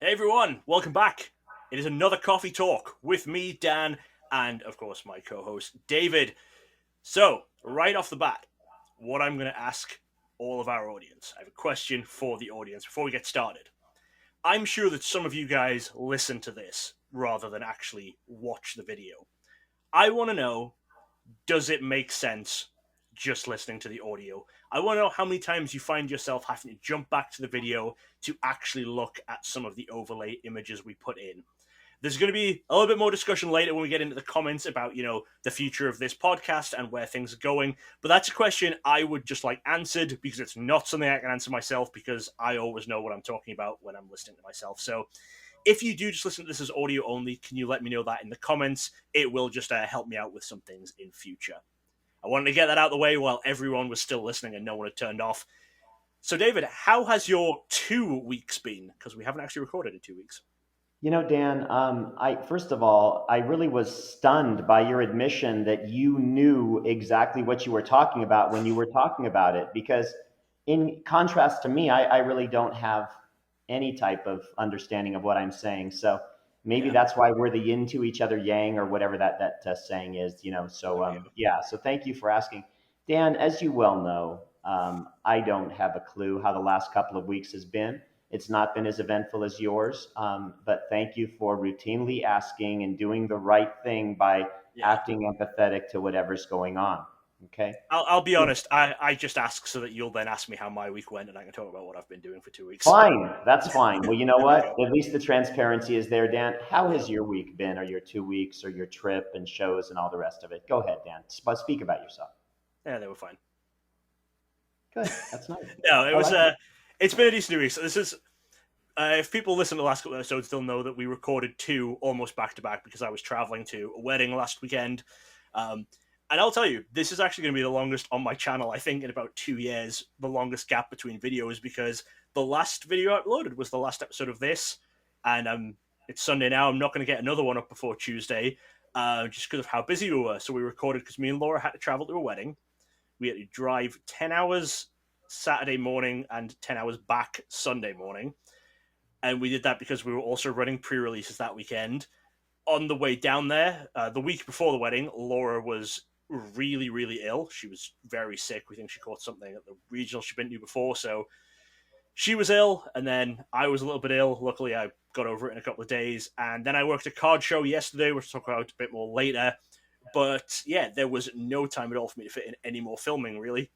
Hey everyone, welcome back. It is another coffee talk with me, Dan, and of course my co-host David. So, right off the bat, what I'm going to ask all of our audience. I have a question for the audience before we get started. I'm sure that some of you guys listen to this rather than actually watch the video. I want to know, does it make sense just listening to the audio? I want to know how many times you find yourself having to jump back to the video to actually look at some of the overlay images we put in. There's going to be a little bit more discussion later when we get into the comments about, the future of this podcast and where things are going. But that's a question I would just like answered because it's not something I can answer myself because I always know what I'm talking about when I'm listening to myself. So if you do just listen to this as audio only, can you let me know that in the comments? It will just help me out with some things in future. I wanted to get that out of the way while everyone was still listening and no one had turned off. So, David, how has your 2 weeks been? Because we haven't actually recorded in 2 weeks. Dan, I first of all, I really was stunned by your admission that you knew exactly what you were talking about when you were talking about it. Because, in contrast to me, I really don't have any type of understanding of what I'm saying. So maybe that's why we're the yin to each other yang, or whatever that saying is. So thank you for asking, Dan. As you well know, I don't have a clue how the last couple of weeks has been. It's not been as eventful as yours, but thank you for routinely asking and doing the right thing by acting empathetic to whatever's going on. Okay. I'll be honest. I just ask so that you'll then ask me how my week went, and I can talk about what I've been doing for 2 weeks. Fine, that's fine. Well, you know what? At least the transparency is there, Dan. How has your week been, or your 2 weeks, or your trip and shows and all the rest of it? Go ahead, Dan. Speak about yourself. Yeah, they were fine. Good. That's nice. No, it was. It's been a decent 2 weeks. This is. If people listen to the last couple of episodes, they'll know that we recorded 2 almost back to back because I was traveling to a wedding last weekend. And I'll tell you, this is actually going to be the longest on my channel, I think, in about 2 years, the longest gap between videos, because the last video I uploaded was the last episode of this, and it's Sunday now. I'm not going to get another one up before Tuesday, just because of how busy we were. So we recorded because me and Laura had to travel to a wedding. We had to drive 10 hours Saturday morning and 10 hours back Sunday morning. And we did that because we were also running pre-releases that weekend. On the way down there, the week before the wedding, Laura was really, really ill. She was very sick. We think she caught something at the regional she'd been to before. So she was ill, and then I was a little bit ill. Luckily, I got over it in a couple of days. And then I worked a card show yesterday, which we'll talk about a bit more later. But yeah, there was no time at all for me to fit in any more filming, really.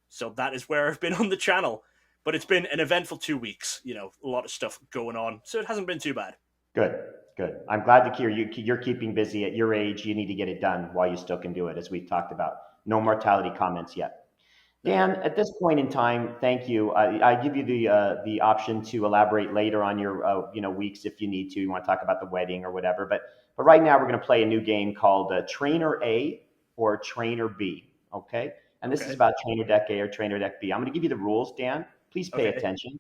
So that is where I've been on the channel. But it's been an eventful 2 weeks, a lot of stuff going on. So it hasn't been too bad. Good. I'm glad to hear you're keeping busy. At your age, you need to get it done while you still can do it, as we've talked about. No mortality comments yet. Dan, at this point in time, thank you. I give you the option to elaborate later on your weeks if you need to. You want to talk about the wedding or whatever. But right now, we're going to play a new game called Trainer A or Trainer B. Okay? And this is about Trainer Deck A or Trainer Deck B. I'm going to give you the rules, Dan. Please pay attention.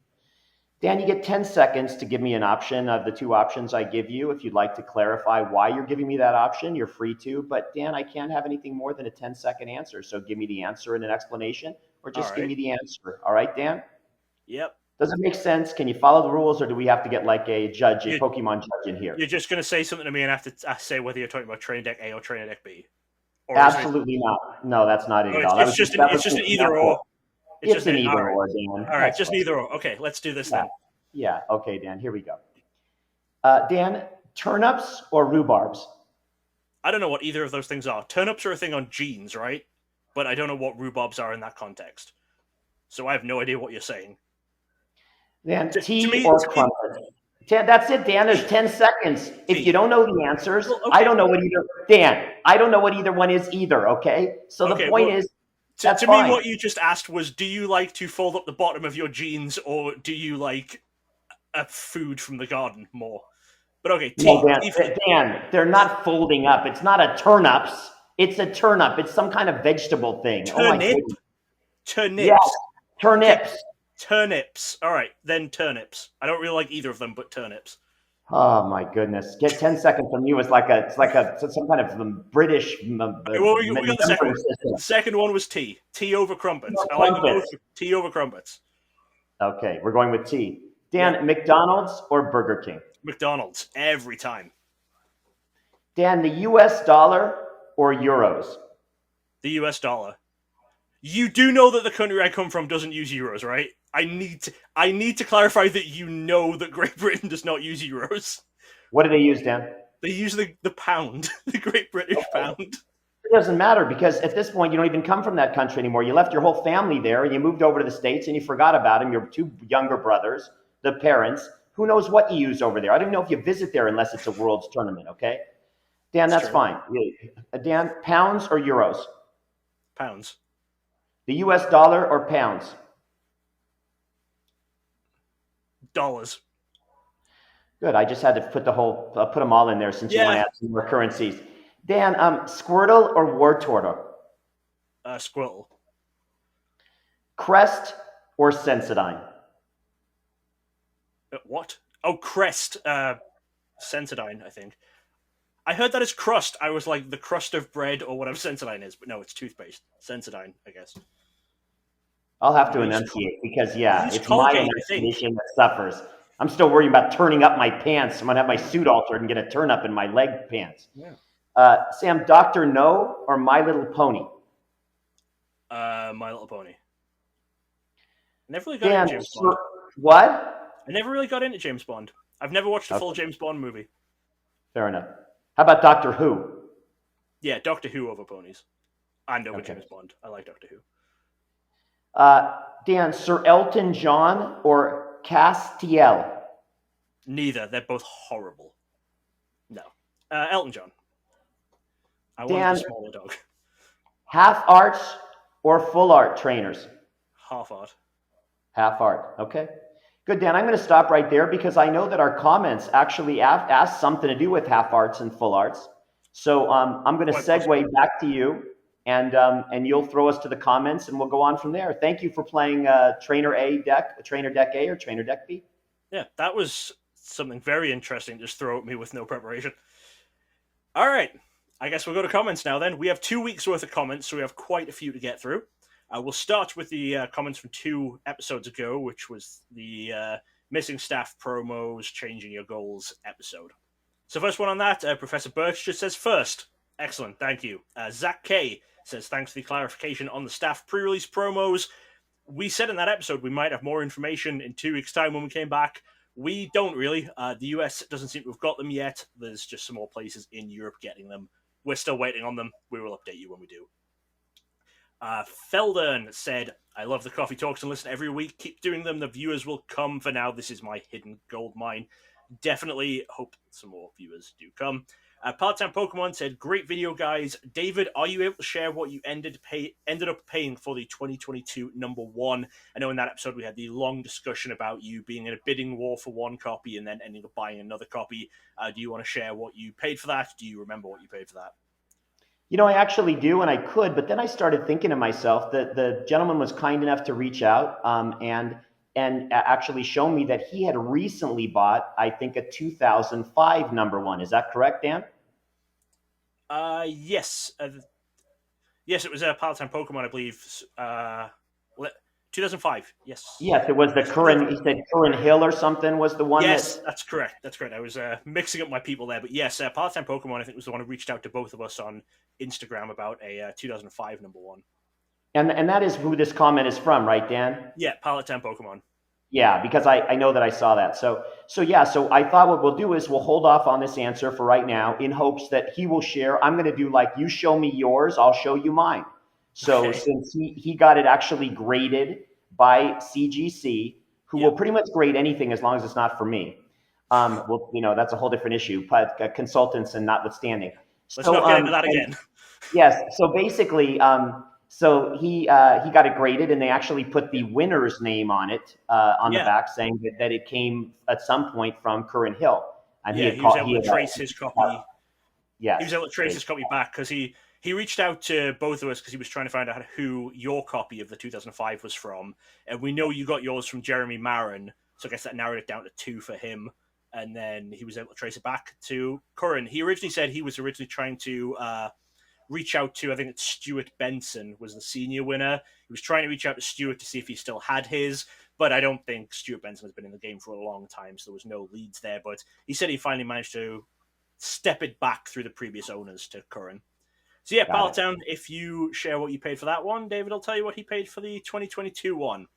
Dan, you get 10 seconds to give me an option of the 2 options I give you. If you'd like to clarify why you're giving me that option, you're free to. But Dan, I can't have anything more than a 10-second answer. So give me the answer and an explanation, or just give me the answer. All right, Dan? Yep. Does it make sense? Can you follow the rules, or do we have to get like a judge, a Pokemon judge in here? You're just going to say something to me and have to say whether you're talking about Trainer Deck A or Trainer Deck B? Or Absolutely not. No, that's not it at all. It's just an either or. It's just an either or, Dan. All right, just either or. Okay, let's do this then. Yeah, okay, Dan, here we go. Dan, turnips or rhubarbs? I don't know what either of those things are. Turnips are a thing on jeans, right? But I don't know what rhubarbs are in that context. So I have no idea what you're saying. Dan, tea or crumpet? That's it, Dan. There's 10 seconds. If you don't know the answers, I don't know what either. Dan, I don't know what either one is either, okay? So the point is, to me, what you just asked was, do you like to fold up the bottom of your jeans, or do you like a food from the garden more? But okay, Dan, they're not folding up. It's not a turnips. It's a turnip. It's some kind of vegetable thing. Turnip? Turnips. Yes, turnips. Turnips. All right, then turnips. I don't really like either of them, but turnips. Oh my goodness! Get 10 seconds from you. It's like some kind of British. We got the second one. The second one was tea over crumpets. I like both. Tea over crumpets. Okay, we're going with tea. Yeah, Dan, McDonald's or Burger King? McDonald's every time. Dan, the US dollar or euros? The US dollar. You do know that the country I come from doesn't use euros, right? I need to clarify that you know that Great Britain does not use euros. What do they use, Dan? They use the pound, the Great British Okay. pound. It doesn't matter because at this point you don't even come from that country anymore. You left your whole family there and you moved over to the States and you forgot about them. Your two younger brothers, the parents. Who knows what you use over there? I don't know if you visit there unless it's a world's tournament, okay? Dan, It's that's true. fine. Dan, pounds or euros? Pounds. The US dollar or pounds? Dollars. Good. I just had to put put them all in there since you want to Yeah. add some more currencies. Dan, Squirtle or War Turtle? Squirtle. Crest or Sensodyne? What? Oh, Crest. Sensodyne, I think. I heard that it's crust. I was like, the crust of bread or whatever Sensodyne is, but no, it's toothpaste. Sensodyne, I guess. I'll have to Use enunciate because, yeah, use it's my Colgate, I think. enunciation that suffers. I'm still worrying about turning up my pants. I'm going to have my suit altered and get a turn up in my leg pants. Yeah. Sam, Dr. No or My Little Pony? My Little Pony. I never really got Dan, into James Bond. what? I never really got into James Bond. I've never watched a full Okay, James Bond movie. fair enough. How about Doctor Who? Yeah, Doctor Who over ponies. And over Okay. James Bond. I like Doctor Who. Dan, Sir Elton John or Castiel? Neither. They're both horrible. No. Elton John. I wanted Dan, the smaller dog. half arts or full art trainers? Half art. Half art. Okay. Good, Dan. I'm going to stop right there because I know that our comments actually asked something to do with half arts and full arts. So I'm going to Quite possible. segue back to you, and you'll throw us to the comments, and we'll go on from there. Thank you for playing Trainer Deck A, or Trainer Deck B. Yeah, that was something very interesting. Just throw at me with no preparation. All right. I guess we'll go to comments now then. We have 2 weeks worth of comments, so we have quite a few to get through. We'll start with the comments from 2 episodes ago, which was the missing staff promos, changing your goals episode. So first one on that, Professor Birch just says first. Excellent, thank you. Zach K says thanks for the clarification on the staff pre-release promos. We said in that episode we might have more information in 2 weeks' time when we came back. We don't really. The US doesn't seem to have got them yet. There's just some more places in Europe getting them. We're still waiting on them. We will update you when we do. Feldern said, I love the Coffee Talks and listen every week. Keep doing them. The viewers will come. For now, this is my hidden gold mine. Definitely hope some more viewers do come. Part-time Pokemon said, great video, guys. David, are you able to share what you ended up paying for the 2022 #1? I know in that episode we had the long discussion about you being in a bidding war for one copy and then ending up buying another copy. Do you want to share what you paid for that? Do you remember what you paid for that? You know, I actually do, and I could, but then I started thinking to myself that the gentleman was kind enough to reach out and actually show me that he had recently bought, I think, a 2005 #1. Is that correct, Dan? Yes. Yes, it was a part-time Pokemon, I believe. 2005. Yes. Yes, it was the Yes, Curran. He said Curran Hill or something was the one yes, that. that's correct. That's correct. I was mixing up my people there, but yes, part-time Pokemon, I think, was the one who reached out to both of us on Instagram about a 2005 #1. And that is who this comment is from, right, Dan? Yeah, part-time Pokemon. Yeah, because I know that I saw that. So I thought what we'll do is we'll hold off on this answer for right now in hopes that he will share. I'm going to do like you show me yours, I'll show you mine. So Okay. since he got it actually graded by CGC, who will pretty much grade anything as long as it's not for me. Well, that's a whole different issue, but consultants and notwithstanding. Let's not get into that again. Yes. So basically, so he got it graded, and they actually put the winner's name on it on the back, saying that it came at some point from Curran Hill. And he was able to trace his copy. Yes, he was able to trace his copy back because he reached out to both of us because he was trying to find out who your copy of the 2005 was from. And we know you got yours from Jeremy Marin, so I guess that narrowed it down to 2 for him. And then he was able to trace it back to Curran. He originally said he was originally trying to reach out to, I think it's Stuart Benson was the senior winner. He was trying to reach out to Stuart to see if he still had his, But I don't think Stuart Benson has been in the game for a long time, so there was no leads there. But he said he finally managed to step it back through the previous owners to Curran. So yeah, Got it. Palatown, if you share what you paid for that one, David will tell you what he paid for the 2022 one.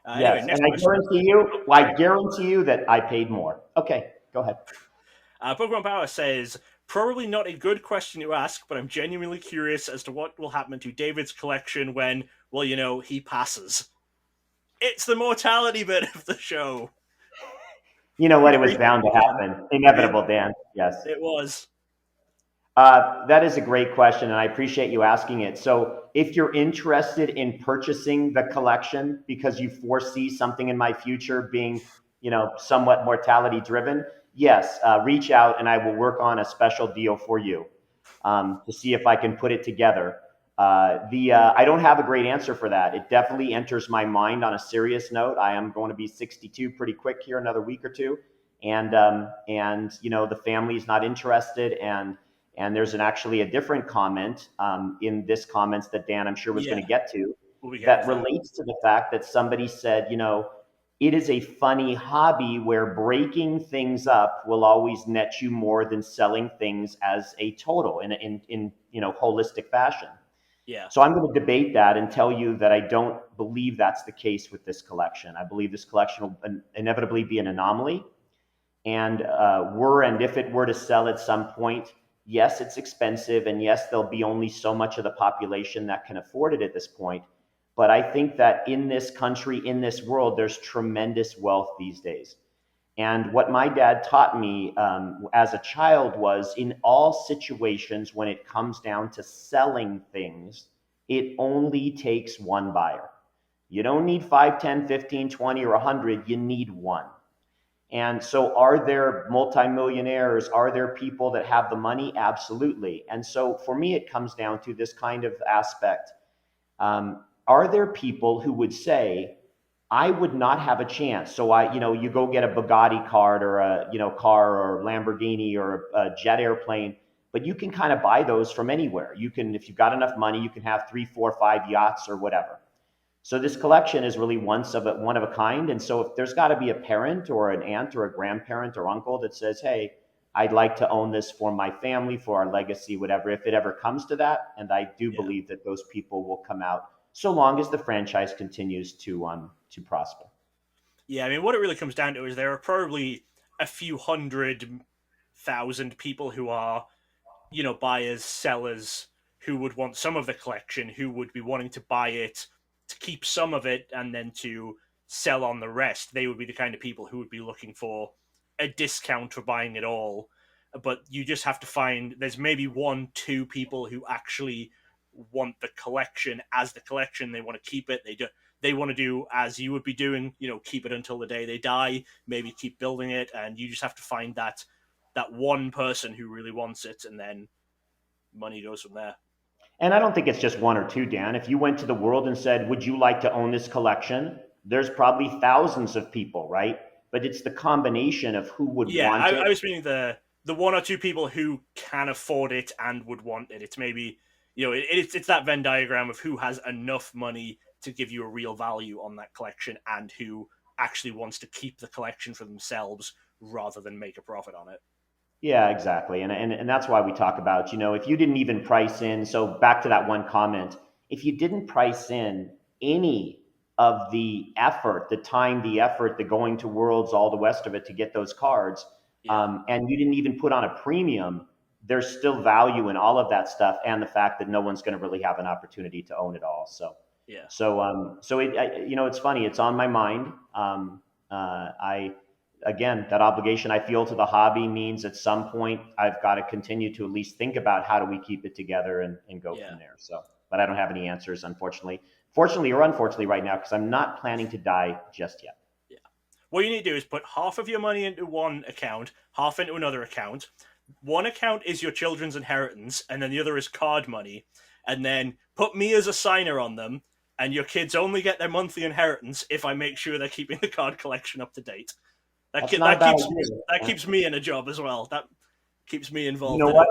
Anyway, Yes, next and question. I guarantee you that I paid more. Okay, go ahead. Pokemon Power says, probably not a good question to ask, but I'm genuinely curious as to what will happen to David's collection when, well, he passes. It's the mortality bit of the show. You know what? It was Very bound to fun. happen. Inevitable, Dan. Yes. It was. That is a great question, and I appreciate you asking it. So, if you're interested in purchasing the collection because you foresee something in my future being, somewhat mortality driven, yes, reach out and I will work on a special deal for you to see if I can put it together. I don't have a great answer for that. It definitely enters my mind on a serious note. I am going to be 62 pretty quick here, another week or two, and the family's not interested and there's actually a different comment in this comments that Dan, I'm sure, was going to get to that relates to the fact that somebody said, it is a funny hobby where breaking things up will always net you more than selling things as a total in holistic fashion. Yeah. So I'm going to debate that and tell you that I don't believe that's the case with this collection. I believe this collection will inevitably be an anomaly. And if it were to sell at some point, yes, it's expensive, and yes, there'll be only so much of the population that can afford it at this point. But I think that in this country, in this world, there's tremendous wealth these days. And what my dad taught me as a child was, in all situations, when it comes down to selling things, it only takes one buyer. You don't need 5, 10, 15, 20, or 100. You need one. And so are there multimillionaires? Are there people that have the money? Absolutely. And so for me, it comes down to this kind of aspect. Are there people who would say, I would not have a chance? So you go get a Bugatti card or a, car or Lamborghini or a jet airplane, but you can kind of buy those from anywhere. You can, if you've got enough money, you can have 3, 4, 5 yachts or whatever. So this collection is really one of a kind. And so if there's got to be a parent or an aunt or a grandparent or uncle that says, hey, I'd like to own this for my family, for our legacy, whatever, if it ever comes to that. And I do believe that those people will come out so long as the franchise continues to prosper. Yeah, I mean, what it really comes down to is there are probably a few 100,000 people who are, buyers, sellers, who would want some of the collection, who would be wanting to buy it to keep some of it and then to sell on the rest. They would be the kind of people who would be looking for a discount for buying it all. But you just have to find, there's maybe 1, 2 people who actually want the collection as the collection. They want to keep it. They want to do as you would be doing, keep it until the day they die, maybe keep building it. And you just have to find that one person who really wants it, and then money goes from there. And I don't think it's just 1 or 2, Dan. If you went to the world and said, would you like to own this collection? There's probably thousands of people, right? But it's the combination of who would want it. I was meaning the 1 or 2 people who can afford it and would want it. It's maybe, it's that Venn diagram of who has enough money to give you a real value on that collection and who actually wants to keep the collection for themselves rather than make a profit on it. Yeah, exactly. And that's why we talk about, if you didn't even price in, so back to that one comment, if you didn't price in any of the effort, the time, the effort, the going to Worlds, all the rest of it to get those cards, and you didn't even put on a premium, there's still value in all of that stuff and the fact that no one's going to really have an opportunity to own it all. So, it's funny. It's on my mind. Again, that obligation I feel to the hobby means at some point I've got to continue to at least think about how do we keep it together and go from there. So, but I don't have any answers, unfortunately. Fortunately or unfortunately right now, because I'm not planning to die just yet. Yeah. What you need to do is put half of your money into one account, half into another account. One account is your children's inheritance, and then the other is card money. And then put me as a signer on them, and your kids only get their monthly inheritance if I make sure they're keeping the card collection up to date. That keeps me in a job as well. That keeps me involved. You know what?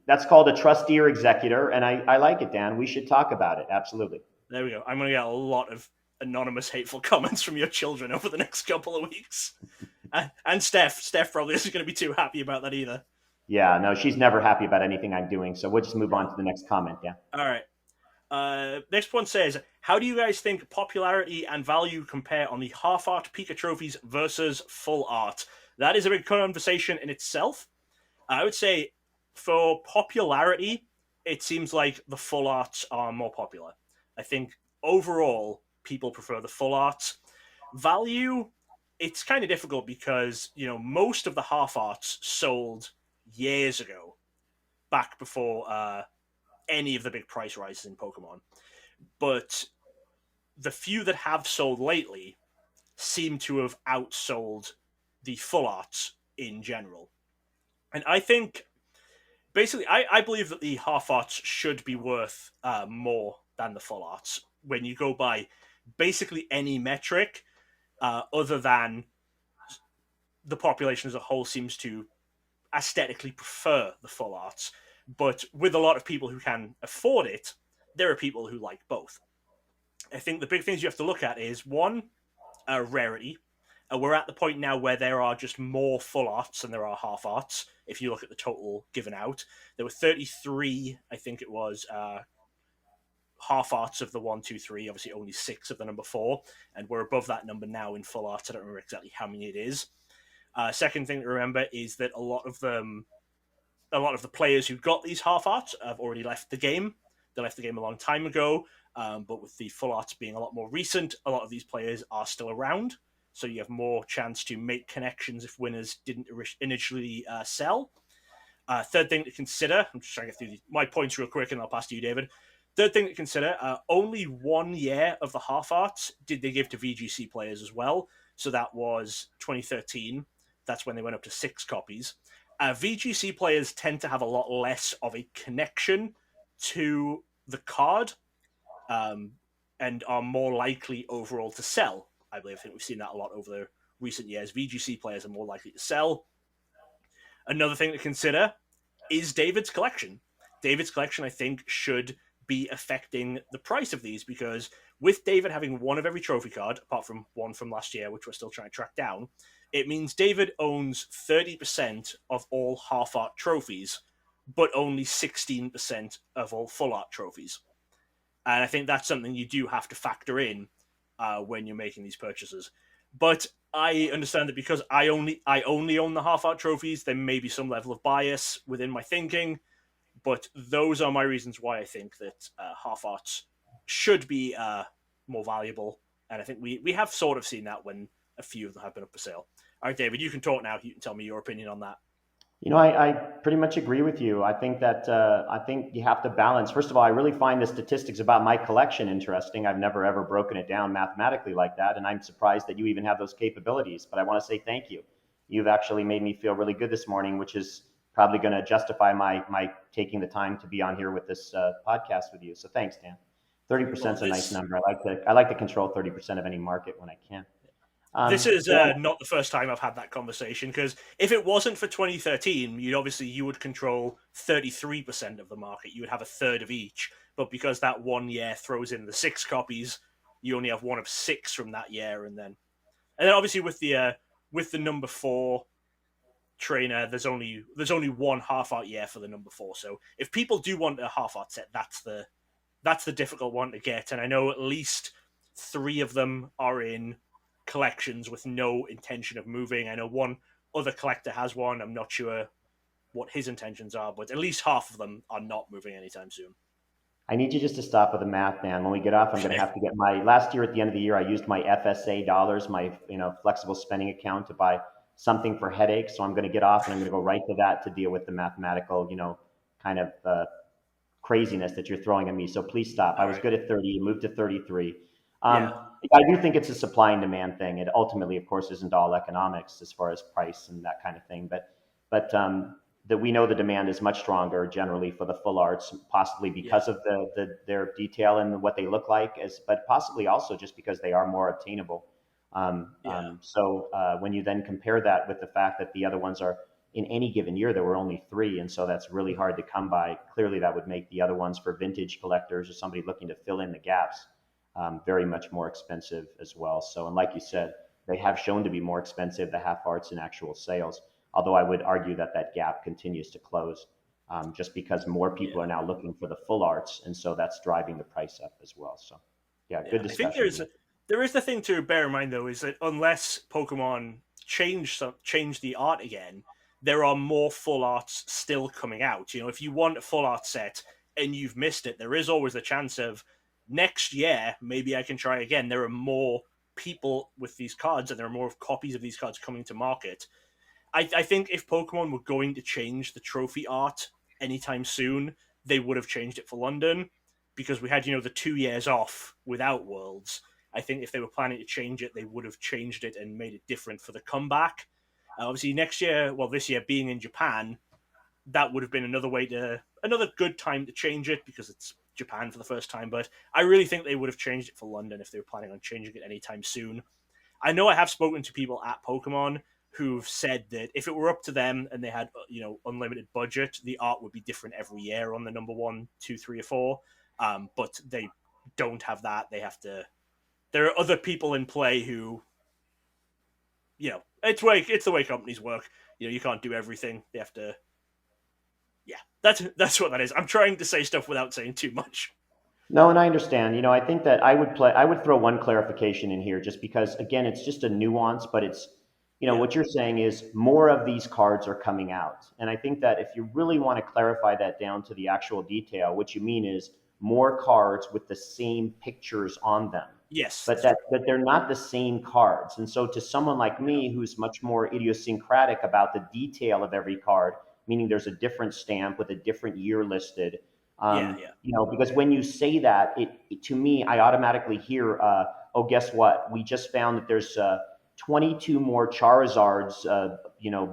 That's called a trustee or executor, and I like it, Dan. We should talk about it. Absolutely. There we go. I'm going to get a lot of anonymous hateful comments from your children over the next couple of weeks. And Steph probably isn't going to be too happy about that either. Yeah, no, she's never happy about anything I'm doing. So we'll just move on Yeah. to the next comment. Yeah. All right. Next one says, how do you guys think popularity and value compare on the half art Pika trophies versus full art? That is a big conversation in itself. I would say for popularity, it seems like the full arts are more popular. I think overall, people prefer the full arts. Value, it's kind of difficult because, most of the half arts sold years ago, back before any of the big price rises in Pokemon. But the few that have sold lately seem to have outsold the full arts in general. And I think basically, I believe that the half arts should be worth more than the full arts when you go by basically any metric other than the population as a whole seems to aesthetically prefer the full arts. But with a lot of people who can afford it, there are people who like both. I think the big things you have to look at is one, rarity. We're at the point now where there are just more full arts than there are half arts. If you look at the total given out, there were 33, I think it was, half arts of the 1, 2, 3. Obviously, only 6 of the number 4, and we're above that number now in full arts. I don't remember exactly how many it is. Second thing to remember is that a lot of the players who got these half arts have already left the game. They left the game a long time ago, but with the full arts being a lot more recent, a lot of these players are still around. So you have more chance to make connections if winners didn't initially sell. Third thing to consider, I'm just trying to get through my points real quick and I'll pass to you, David. Third thing to consider, only 1 year of the half arts did they give to VGC players as well. So that was 2013. That's when they went up to 6 copies. VGC players tend to have a lot less of a connection to the card and are more likely overall to sell. I believe. I think we've seen that a lot over the recent years. VGC players are more likely to sell. Another thing to consider is David's collection. David's collection, I think, should be affecting the price of these because with David having one of every trophy card, apart from one from last year, which we're still trying to track down, it means David owns 30% of all half art trophies, but only 16% of all full art trophies. And I think that's something you do have to factor in when you're making these purchases. But I understand that because I only own the half art trophies, there may be some level of bias within my thinking. But those are my reasons why I think that half arts should be more valuable. And I think we have sort of seen that when a few of them have been up for sale. All right, David, you can talk now. You can tell me your opinion on that. I pretty much agree with you. I think that I think you have to balance. First of all, I really find the statistics about my collection interesting. I've never ever broken it down mathematically like that, and I'm surprised that you even have those capabilities. But I want to say thank you. You've actually made me feel really good this morning, which is probably going to justify my taking the time to be on here with this podcast with you. So thanks, Dan. 30% is a nice number. I like to control 30% of any market when I can. This is not the first time I've had that conversation because if it wasn't for 2013, you would control 33% of the market. You would have a third of each. But because that 1 year throws in the 6 copies, you only have one of 6 from that year, and then obviously with the number 4 trainer, there's only one half art year for the number 4. So if people do want a half art set, that's the difficult one to get. And I know at least 3 of them are in collections with no intention of moving. I know one other collector has one. I'm not sure what his intentions are, but at least half of them are not moving anytime soon. I need you just to stop with the math, man. When we get off, I'm going to have to get my last year at the end of the year. I used my FSA dollars, my flexible spending account, to buy something for headaches. So I'm going to get off and I'm going to go right to that to deal with the mathematical, kind of craziness that you're throwing at me. So please stop. I was good at 30, moved to 33. I do think it's a supply and demand thing. It ultimately, of course, isn't all economics as far as price and that kind of thing. But that we know the demand is much stronger generally for the full arts, possibly because of their detail and what they look like, but possibly also just because they are more obtainable. So when you then compare that with the fact that the other ones are in any given year, there were only 3. And so that's really hard to come by. Clearly that would make the other ones for vintage collectors or somebody looking to fill in the gaps very much more expensive as well. So, and like you said, they have shown to be more expensive, the half arts in actual sales. Although I would argue that that gap continues to close, just because more people Yeah. are now looking for the full arts, and so that's driving the price up as well. So, yeah, Yeah, good I think discussion. there is the thing to bear in mind though is that unless Pokemon change the art again, there are more full arts still coming out. You know, if you want a full art set and you've missed it, there is always the chance of next year maybe I can try again. There are more people with these cards and there are more copies of these cards coming to market. I think if Pokemon were going to change the trophy art anytime soon, they would have changed it for London because we had, the 2 years off without Worlds. I think if they were planning to change it, they would have changed it and made it different for the comeback. Obviously, next year, well, this year being in Japan, that would have been another good time to change it because it's Japan for the first time. But I really think they would have changed it for London if they were planning on changing it anytime soon. I know I have spoken to people at Pokemon who've said that if it were up to them and they had unlimited budget, the art would be different every year on the number 1, 2, 3, or 4. But they don't have that. They have to. There are other people in play who, it's the way companies work. You can't do everything. They have to. Yeah, that's what that is. I'm trying to say stuff without saying too much. No, and I understand. I think that I would throw one clarification in here just because again, it's just a nuance, but it's, Yeah. what you're saying is more of these cards are coming out. And I think that if you really want to clarify that down to the actual detail, what you mean is more cards with the same pictures on them, Yes, but that's true. that they're not the same cards. And so to someone like me who's much more idiosyncratic about the detail of every card, meaning there's a different stamp with a different year listed, Yeah, yeah, because when you say that, to me, I automatically hear, oh, guess what? We just found that there's 22 more Charizards,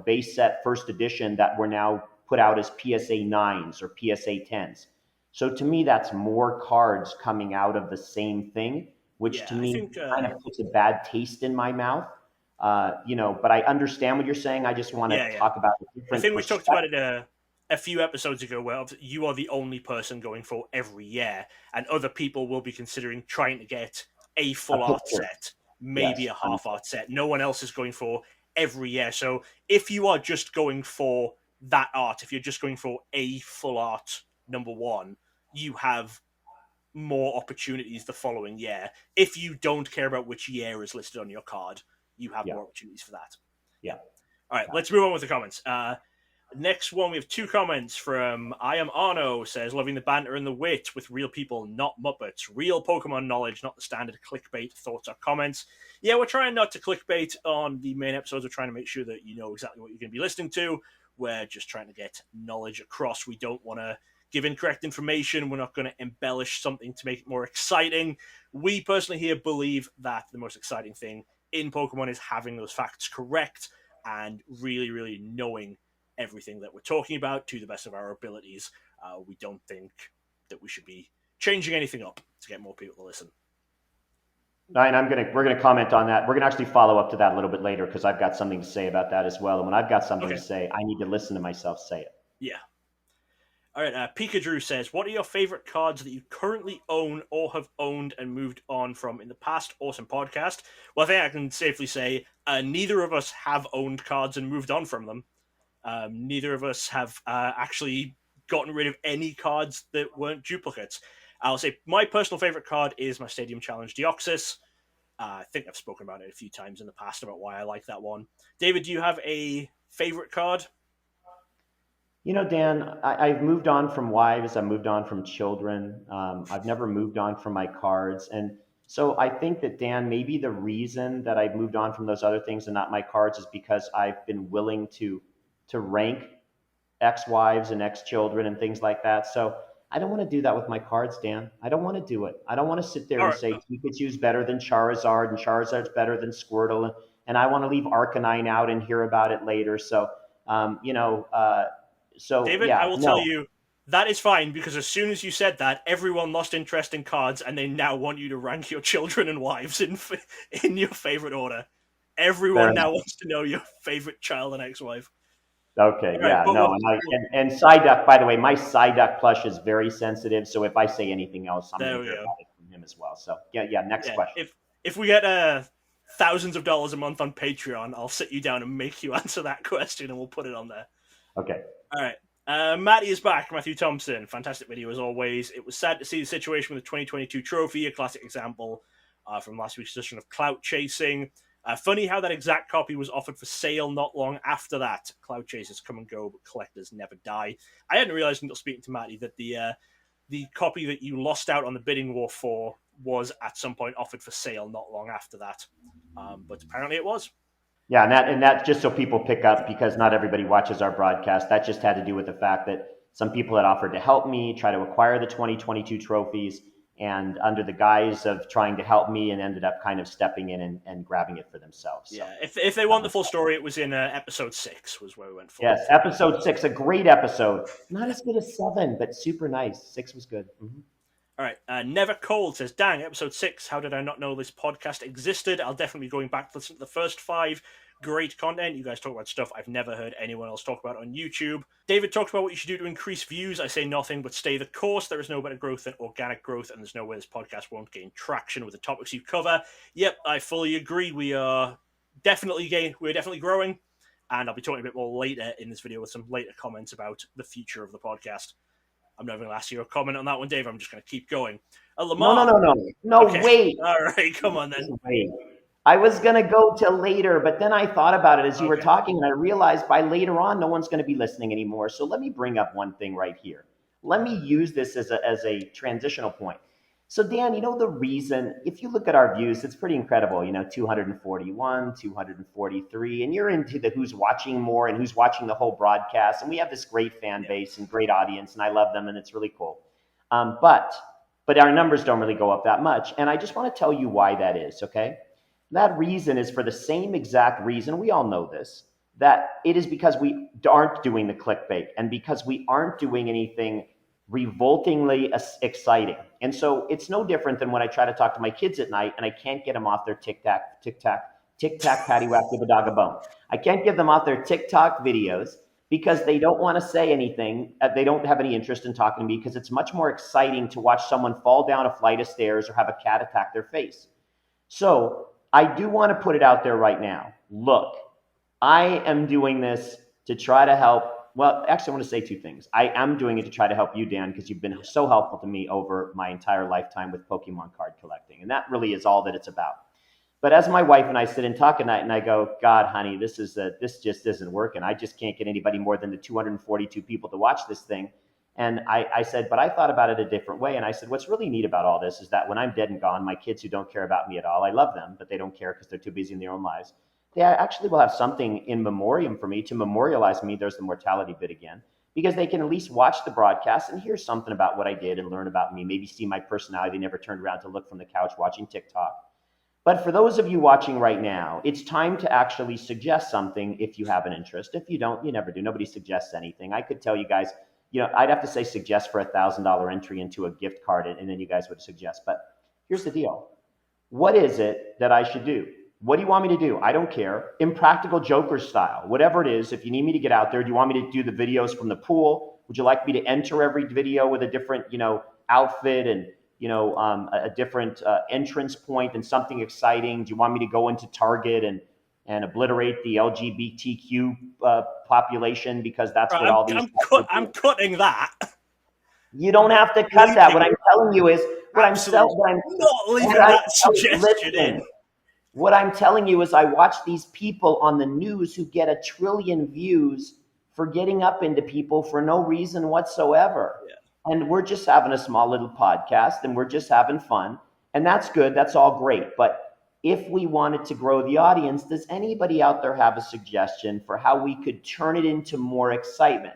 base set first edition that were now put out as PSA 9s or PSA 10s. So to me, that's more cards coming out of the same thing, which yeah. to I me think. kind of puts a bad taste in my mouth. But I understand what you're saying. I just want to Yeah, yeah. talk about a I different think we talked about perspective. it a few episodes ago where you are the only person going for every year, and other people will be considering trying to get a A full art picture, set, maybe yes, a half art set. No one else is going for every year. So if you are just going for that art, if you're just going for a full art number 1, you have more opportunities the following year. If you don't care about which year is listed on your card, you have yeah, more opportunities for that. Yeah. yeah. All right, Got it. let's move on with the comments. Next one, we have 2 comments from I am Arno, says, loving the banter and the wit with real people, not Muppets. Real Pokemon knowledge, not the standard clickbait thoughts or comments. Yeah, we're trying not to clickbait on the main episodes. We're trying to make sure that you know exactly what you're going to be listening to. We're just trying to get knowledge across. We don't want to give incorrect information. We're not going to embellish something to make it more exciting. We personally here believe that the most exciting thing in Pokemon is having those facts correct and really, really knowing everything that we're talking about to the best of our abilities. We don't think that we should be changing anything up to get more people to listen. And we're gonna comment on that. We're gonna actually follow up to that a little bit later because I've got something to say about that as well. And when I've got something to Okay. say, I need to listen to myself say it. Yeah. All right. Pikachu says, "What are your favorite cards that you currently own or have owned and moved on from in the past?" Awesome podcast. Well, I think I can safely say neither of us have owned cards and moved on from them. Neither of us have actually gotten rid of any cards that weren't duplicates. I'll say my personal favorite card is my Stadium Challenge Deoxys. I think I've spoken about it a few times in the past about why I like that one. David, do you have a favorite card? Dan, I've moved on from wives. I've moved on from children. I've never moved on from my cards. And so I think that, Dan, maybe the reason that I've moved on from those other things and not my cards is because I've been willing to rank ex-wives and ex-children and things like that. So I don't want to do that with my cards, Dan. I don't want to do it. I don't want to sit there All and right. say Pikachu's better than Charizard and Charizard's better than Squirtle, and I want to leave Arcanine out and hear about it later. So, um, you know, uh, so David, I yeah, will tell no, you that is fine because as soon as you said that, everyone lost interest in cards, and they now want you to rank your children and wives in your favorite order. fair Everyone now enough. wants to know your favorite child and ex-wife. Okay, All right, yeah, but no, and Psyduck. By the way, my Psyduck plush is very sensitive. So if I say anything else, I'm going there to we hear go. about it from him as well. So yeah. Next Yeah, question. if we get thousands of dollars a month on Patreon, I'll sit you down and make you answer that question, and we'll put it on there. Okay. All right. Matty is back. Matthew Thompson. Fantastic video as always. It was sad to see the situation with the 2022 trophy, a classic example from last week's edition of clout chasing. Funny how that exact copy was offered for sale not long after that. Cloud chasers come and go, but collectors never die. I hadn't realized until speaking to Matty that the copy that you lost out on the bidding war for was at some point offered for sale not long after that. But apparently it was. Yeah, and that just so people pick up, because not everybody watches our broadcast, that just had to do with the fact that some people had offered to help me try to acquire the 2022 trophies, and under the guise of trying to help me, and ended up kind of stepping in and grabbing it for themselves. So, Yeah, if they want the full story, it was in episode 6 was where we went for. Yes, episode 6, a great episode. Not as good as 7, but super nice. 6 was good. Mm-hmm. All right. Never Cold says, dang, episode 6. How did I not know this podcast existed? I'll definitely be going back to listen to the first 5. Great content. You guys talk about stuff I've never heard anyone else talk about on YouTube. David talked about what you should do to increase views. I say nothing but stay the course. There is no better growth than organic growth, and there's no way this podcast won't gain traction with the topics you cover. Yep, I fully agree. We're definitely growing, and I'll be talking a bit more later in this video with some later comments about the future of the podcast. I'm not even going to ask you a comment on that one, Dave. I'm just going to keep going. Lamar. No, okay. Wait. All right, come on then. Wait. I was going to go till later, but then I thought about it as you were talking, and I realized by later on, no one's going to be listening anymore. So let me bring up one thing right here. Let me use this as a transitional point. So Dan, the reason, if you look at our views, it's pretty incredible, 241, 243, and you're into the who's watching more and who's watching the whole broadcast. And we have this great fan base and great audience, and I love them, and it's really cool. But our numbers don't really go up that much. And I just want to tell you why that is, okay? That reason is for the same exact reason, we all know this, that it is because we aren't doing the clickbait, and because we aren't doing anything revoltingly exciting. And so it's no different than when I try to talk to my kids at night and I can't get them off their tic-tac, patty whack, give a dog a bone. I can't get them off their TikTok videos because they don't want to say anything. They don't have any interest in talking to me, because it's much more exciting to watch someone fall down a flight of stairs or have a cat attack their face. So I do want to put it out there right now. Look, I am doing this to try to help. Well, actually, I want to say 2 things. I am doing it to try to help you, Dan, because you've been so helpful to me over my entire lifetime with Pokemon card collecting. And that really is all that it's about. But as my wife and I sit and talk at night, and I go, God, honey, this just isn't working. I just can't get anybody more than the 242 people to watch this thing. And I said, but I thought about it a different way. And I said, what's really neat about all this is that when I'm dead and gone, my kids who don't care about me at all, I love them, but they don't care because they're too busy in their own lives. They actually will have something in memoriam for me to memorialize me. There's the mortality bit again, because they can at least watch the broadcast and hear something about what I did and learn about me, maybe see my personality. They never turned around to look from the couch watching TikTok. But for those of you watching right now, it's time to actually suggest something if you have an interest. If you don't, you never do. Nobody suggests anything. I could tell you guys, I'd have to say suggest for $1,000 entry into a gift card, and then you guys would suggest. But here's the deal. What is it that I should do? What do you want me to do? I don't care. Impractical Joker style, whatever it is. If you need me to get out there, do you want me to do the videos from the pool? Would you like me to enter every video with a different, outfit and, a different entrance point and something exciting? Do you want me to go into Target and obliterate the LGBTQ population, because that's what all these. I'm cutting that. You don't have to cut that. What I'm telling you is not leaving that suggestion in. What I'm telling you is I watch these people on the news who get 1 trillion views for getting up into people for no reason whatsoever. Yeah. And we're just having a small little podcast and we're just having fun. And that's good. That's all great. But if we wanted to grow the audience, does anybody out there have a suggestion for how we could turn it into more excitement?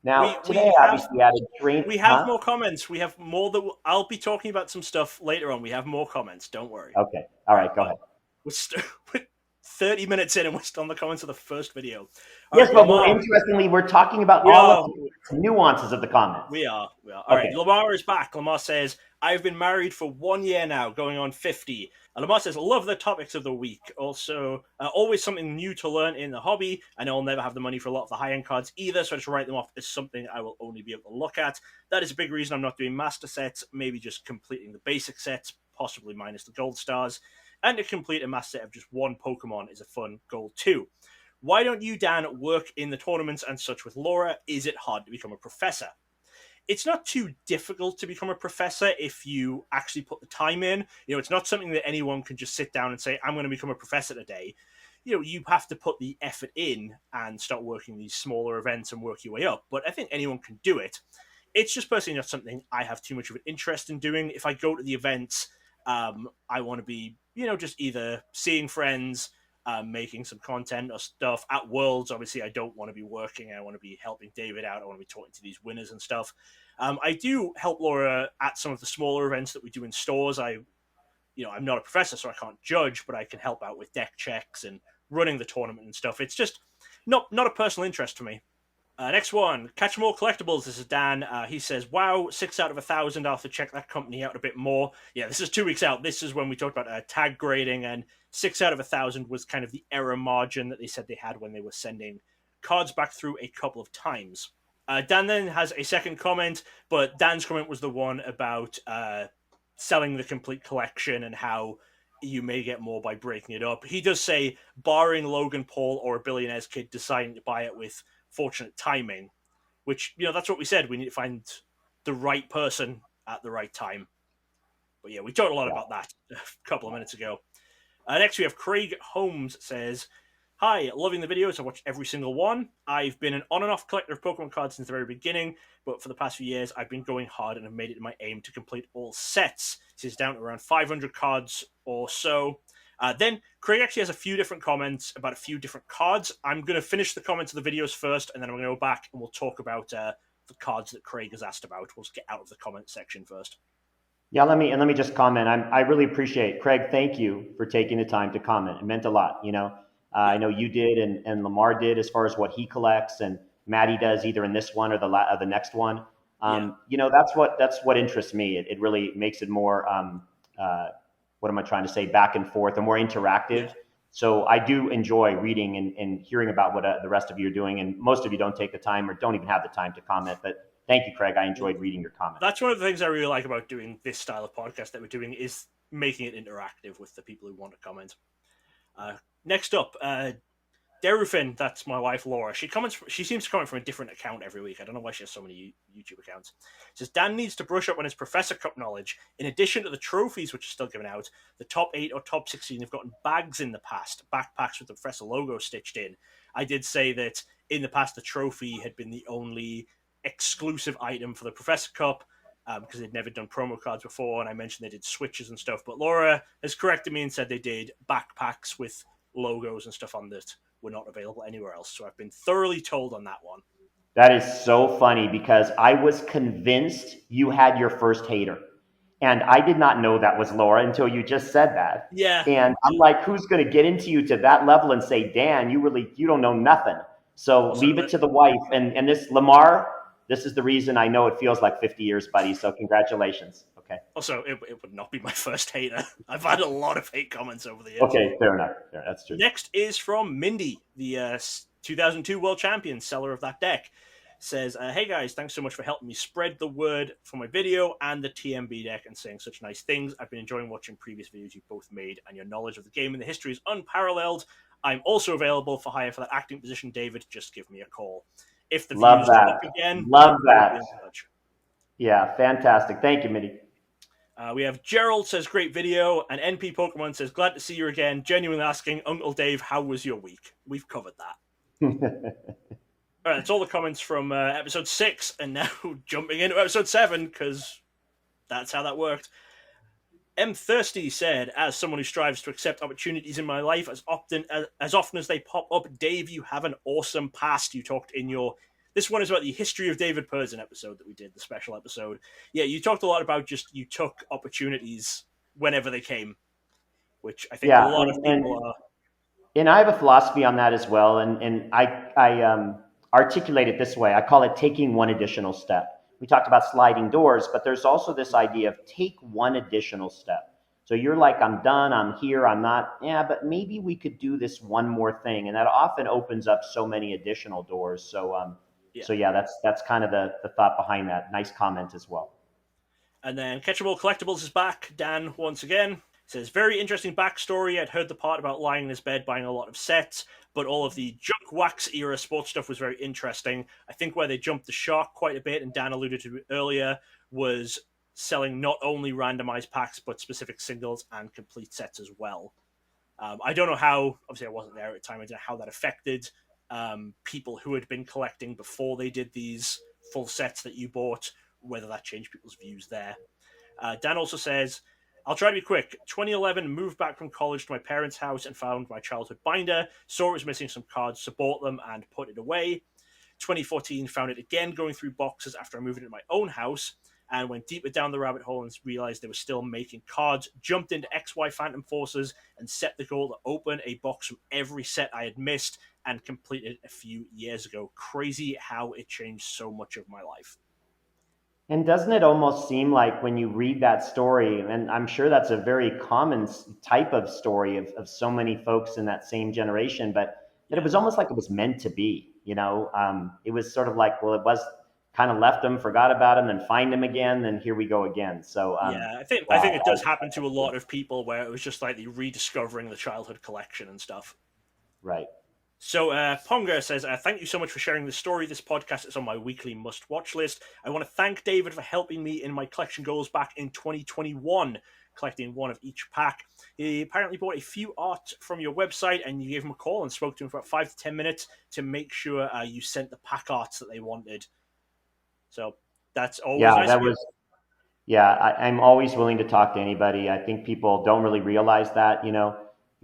Now, today, obviously, we added train. We have more comments. We have more that I'll be talking about some stuff later on. We have more comments. Don't worry. Okay. All right. Go ahead. We're 30 minutes in and we're still on the comments of the first video. Yes, but more interestingly, we're talking about all of the nuances of the comments. We are. All right, Lamar is back. Lamar says, I've been married for 1 year now, going on 50. And Lamar says, love the topics of the week. Also, always something new to learn in the hobby. I know I'll never have the money for a lot of the high-end cards either, so I just write them off as something I will only be able to look at. That is a big reason I'm not doing master sets, maybe just completing the basic sets, possibly minus the gold stars. And to complete a master set of just one Pokemon is a fun goal too. Why don't you, Dan, work in the tournaments and such with Laura? Is it hard to become a professor? It's not too difficult to become a professor if you actually put the time in. It's not something that anyone can just sit down and say, I'm going to become a professor today. You have to put the effort in and start working these smaller events and work your way up. But I think anyone can do it. It's just personally not something I have too much of an interest in doing. If I go to the events, I want to be, just either seeing friends, making some content or stuff. At Worlds, obviously, I don't want to be working. I want to be helping David out. I want to be talking to these winners and stuff. I do help Laura at some of the smaller events that we do in stores. I'm not a professor, so I can't judge, but I can help out with deck checks and running the tournament and stuff. It's just not a personal interest for me. Next one, Catch More Collectibles. This is Dan. He says, wow, 6 out of 1,000. I'll have to check that company out a bit more. Yeah, this is 2 weeks out. This is when we talked about tag grading, and 6 out of 1,000 was kind of the error margin that they said they had when they were sending cards back through a couple of times. Dan then has a second comment, but Dan's comment was the one about selling the complete collection and how you may get more by breaking it up. He does say, barring Logan Paul or a billionaire's kid deciding to buy it with fortunate timing, which, that's what we said. We need to find the right person at the right time. But yeah, we talked a lot about that a couple of minutes ago. Next, we have Craig Holmes says, hi, loving the videos. I watched every single one. I've been an on and off collector of Pokemon cards since the very beginning, but for the past few years, I've been going hard and have made it my aim to complete all sets. This is down to around 500 cards or so. Then Craig actually has a few different comments about a few different cards. I'm going to finish the comments of the videos first, and then I'm going to go back and we'll talk about the cards that Craig has asked about. We'll get out of the comment section first. Yeah, let me just comment. I really appreciate, Craig. Thank you for taking the time to comment. It meant a lot. I know you did, and Lamar did, as far as what he collects, and Maddie does either in this one or the next one. That's what interests me. It really makes it more. What am I trying to say? Back and forth, and more interactive. Yeah. So I do enjoy reading and hearing about what the rest of you are doing, and most of you don't take the time or don't even have the time to comment. But thank you, Craig. I enjoyed reading your comments. That's one of the things I really like about doing this style of podcast that we're doing, is making it interactive with the people who want to comment. Next up, Derufin, that's my wife Laura. She seems to comment from a different account every week. I don't know why she has so many YouTube accounts. Says Dan needs to brush up on his Professor Cup knowledge. In addition to the trophies, which are still given out, the top 8 or top 16 have gotten bags in the past, backpacks with the Professor logo stitched in. I did say that in the past the trophy had been the only exclusive item for the Professor Cup, because they'd never done promo cards before, and I mentioned they did switches and stuff. But Laura has corrected me and said they did backpacks with logos and stuff on that were not available anywhere else. So I've been thoroughly told on that one. That is so funny, because I was convinced you had your first hater. And I did not know that was Laura until you just said that. Yeah. And I'm like, who's going to get into you to that level and say, Dan, you don't know nothing. So also, leave it to the wife. And this Lamar, this is the reason I know it feels like 50 years, buddy. So congratulations. Okay. Also, it would not be my first hater. I've had a lot of hate comments over the years. Okay, fair enough. Yeah, that's true. Next is from Mindy, the 2002 world champion, seller of that deck. Says, hey guys, thanks so much for helping me spread the word for my video and the TMB deck and saying such nice things. I've been enjoying watching previous videos you've both made, and your knowledge of the game and the history is unparalleled. I'm also available for hire for that acting position, David. Just give me a call. If the Love views that. up again, Love that. Yeah, fantastic. Thank you, Mindy. We have Gerald says, great video, and NP Pokemon says, glad to see you again. Genuinely asking, Uncle Dave, how was your week? We've covered that. All right, that's all the comments from episode 6, and now jumping into episode 7, because that's how that worked. M. Thirsty said, as someone who strives to accept opportunities in my life as often as they pop up, Dave, you have an awesome past. You talked in your... This one is about the history of David Persin episode that we did, the special episode. Yeah, you talked a lot about just you took opportunities whenever they came, which I think a lot of people are... And I have a philosophy on that as well, and I articulate it this way. I call it taking one additional step. We talked about sliding doors, but there's also this idea of take one additional step. So you're like, I'm done, I'm here, I'm not, but maybe we could do this one more thing. And that often opens up so many additional doors. So, that's kind of the thought behind that. Nice comment as well. And then Catchable Collectibles is back. Dan, once again, says, very interesting backstory. I'd heard the part about lying in his bed buying a lot of sets, but all of the junk wax era sports stuff was very interesting. I think where they jumped the shark quite a bit, and Dan alluded to it earlier, was selling not only randomized packs, but specific singles and complete sets as well. I don't know how, obviously I wasn't there at the time, I don't know how that affected people who had been collecting before they did these full sets that you bought, whether that changed people's views there. Dan also says, I'll try to be quick. 2011, moved back from college to my parents' house and found my childhood binder, saw it was missing some cards, so bought them and put it away. 2014, found it again going through boxes after I moved into my own house and went deeper down the rabbit hole and realized they were still making cards, jumped into XY Phantom Forces and set the goal to open a box from every set I had missed and completed a few years ago. Crazy how it changed so much of my life. And doesn't it almost seem like when you read that story, and I'm sure that's a very common type of story of so many folks in that same generation, but that it was almost like it was meant to be, it was sort of like, well, it was kind of left them, forgot about them, then find them again, then here we go again. So yeah, I think it does happen to a lot of people where it was just like the rediscovering the childhood collection and stuff. Right. So Ponga says, thank you so much for sharing the story. This podcast is on my weekly must-watch list. I want to thank David for helping me in my collection goals back in 2021, collecting one of each pack. He apparently bought a few art from your website, and you gave him a call and spoke to him for about 5 to 10 minutes to make sure you sent the pack arts that they wanted. So that's always nice. That was. Yeah, I'm always willing to talk to anybody. I think people don't really realize that,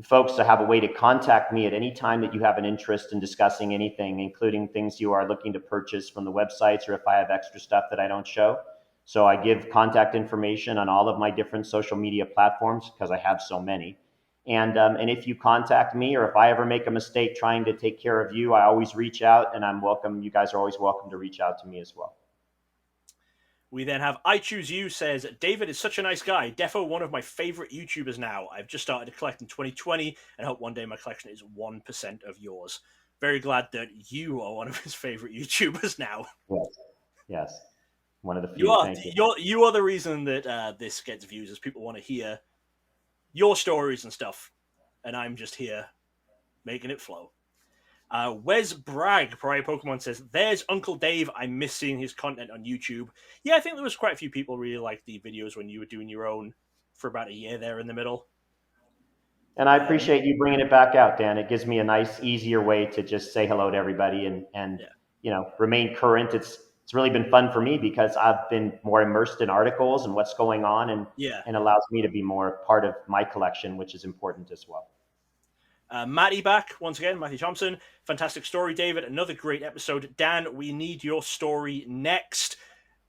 folks to have a way to contact me at any time that you have an interest in discussing anything, including things you are looking to purchase from the websites or if I have extra stuff that I don't show. So I give contact information on all of my different social media platforms because I have so many. And if you contact me or if I ever make a mistake trying to take care of you, I always reach out and I'm welcome. You guys are always welcome to reach out to me as well. We then have I Choose You says, David is such a nice guy. Defo one of my favorite YouTubers now. I've just started to collect in 2020 and hope one day my collection is 1% of yours. Very glad that you are one of his favorite YouTubers now. Yes. One of the few. You are the reason that this gets views, as people want to hear your stories and stuff. And I'm just here making it flow. Wes Bragg, Pariah Pokemon says, there's Uncle Dave. I miss seeing his content on YouTube. Yeah, I think there was quite a few people really liked the videos when you were doing your own for about a year there in the middle. And I appreciate you bringing it back out, Dan. It gives me a nice, easier way to just say hello to everybody and remain current. It's really been fun for me because I've been more immersed in articles and what's going on and allows me to be more part of my collection, which is important as well. Matty back once again, Matthew Thompson. Fantastic story, David. Another great episode. Dan, we need your story next.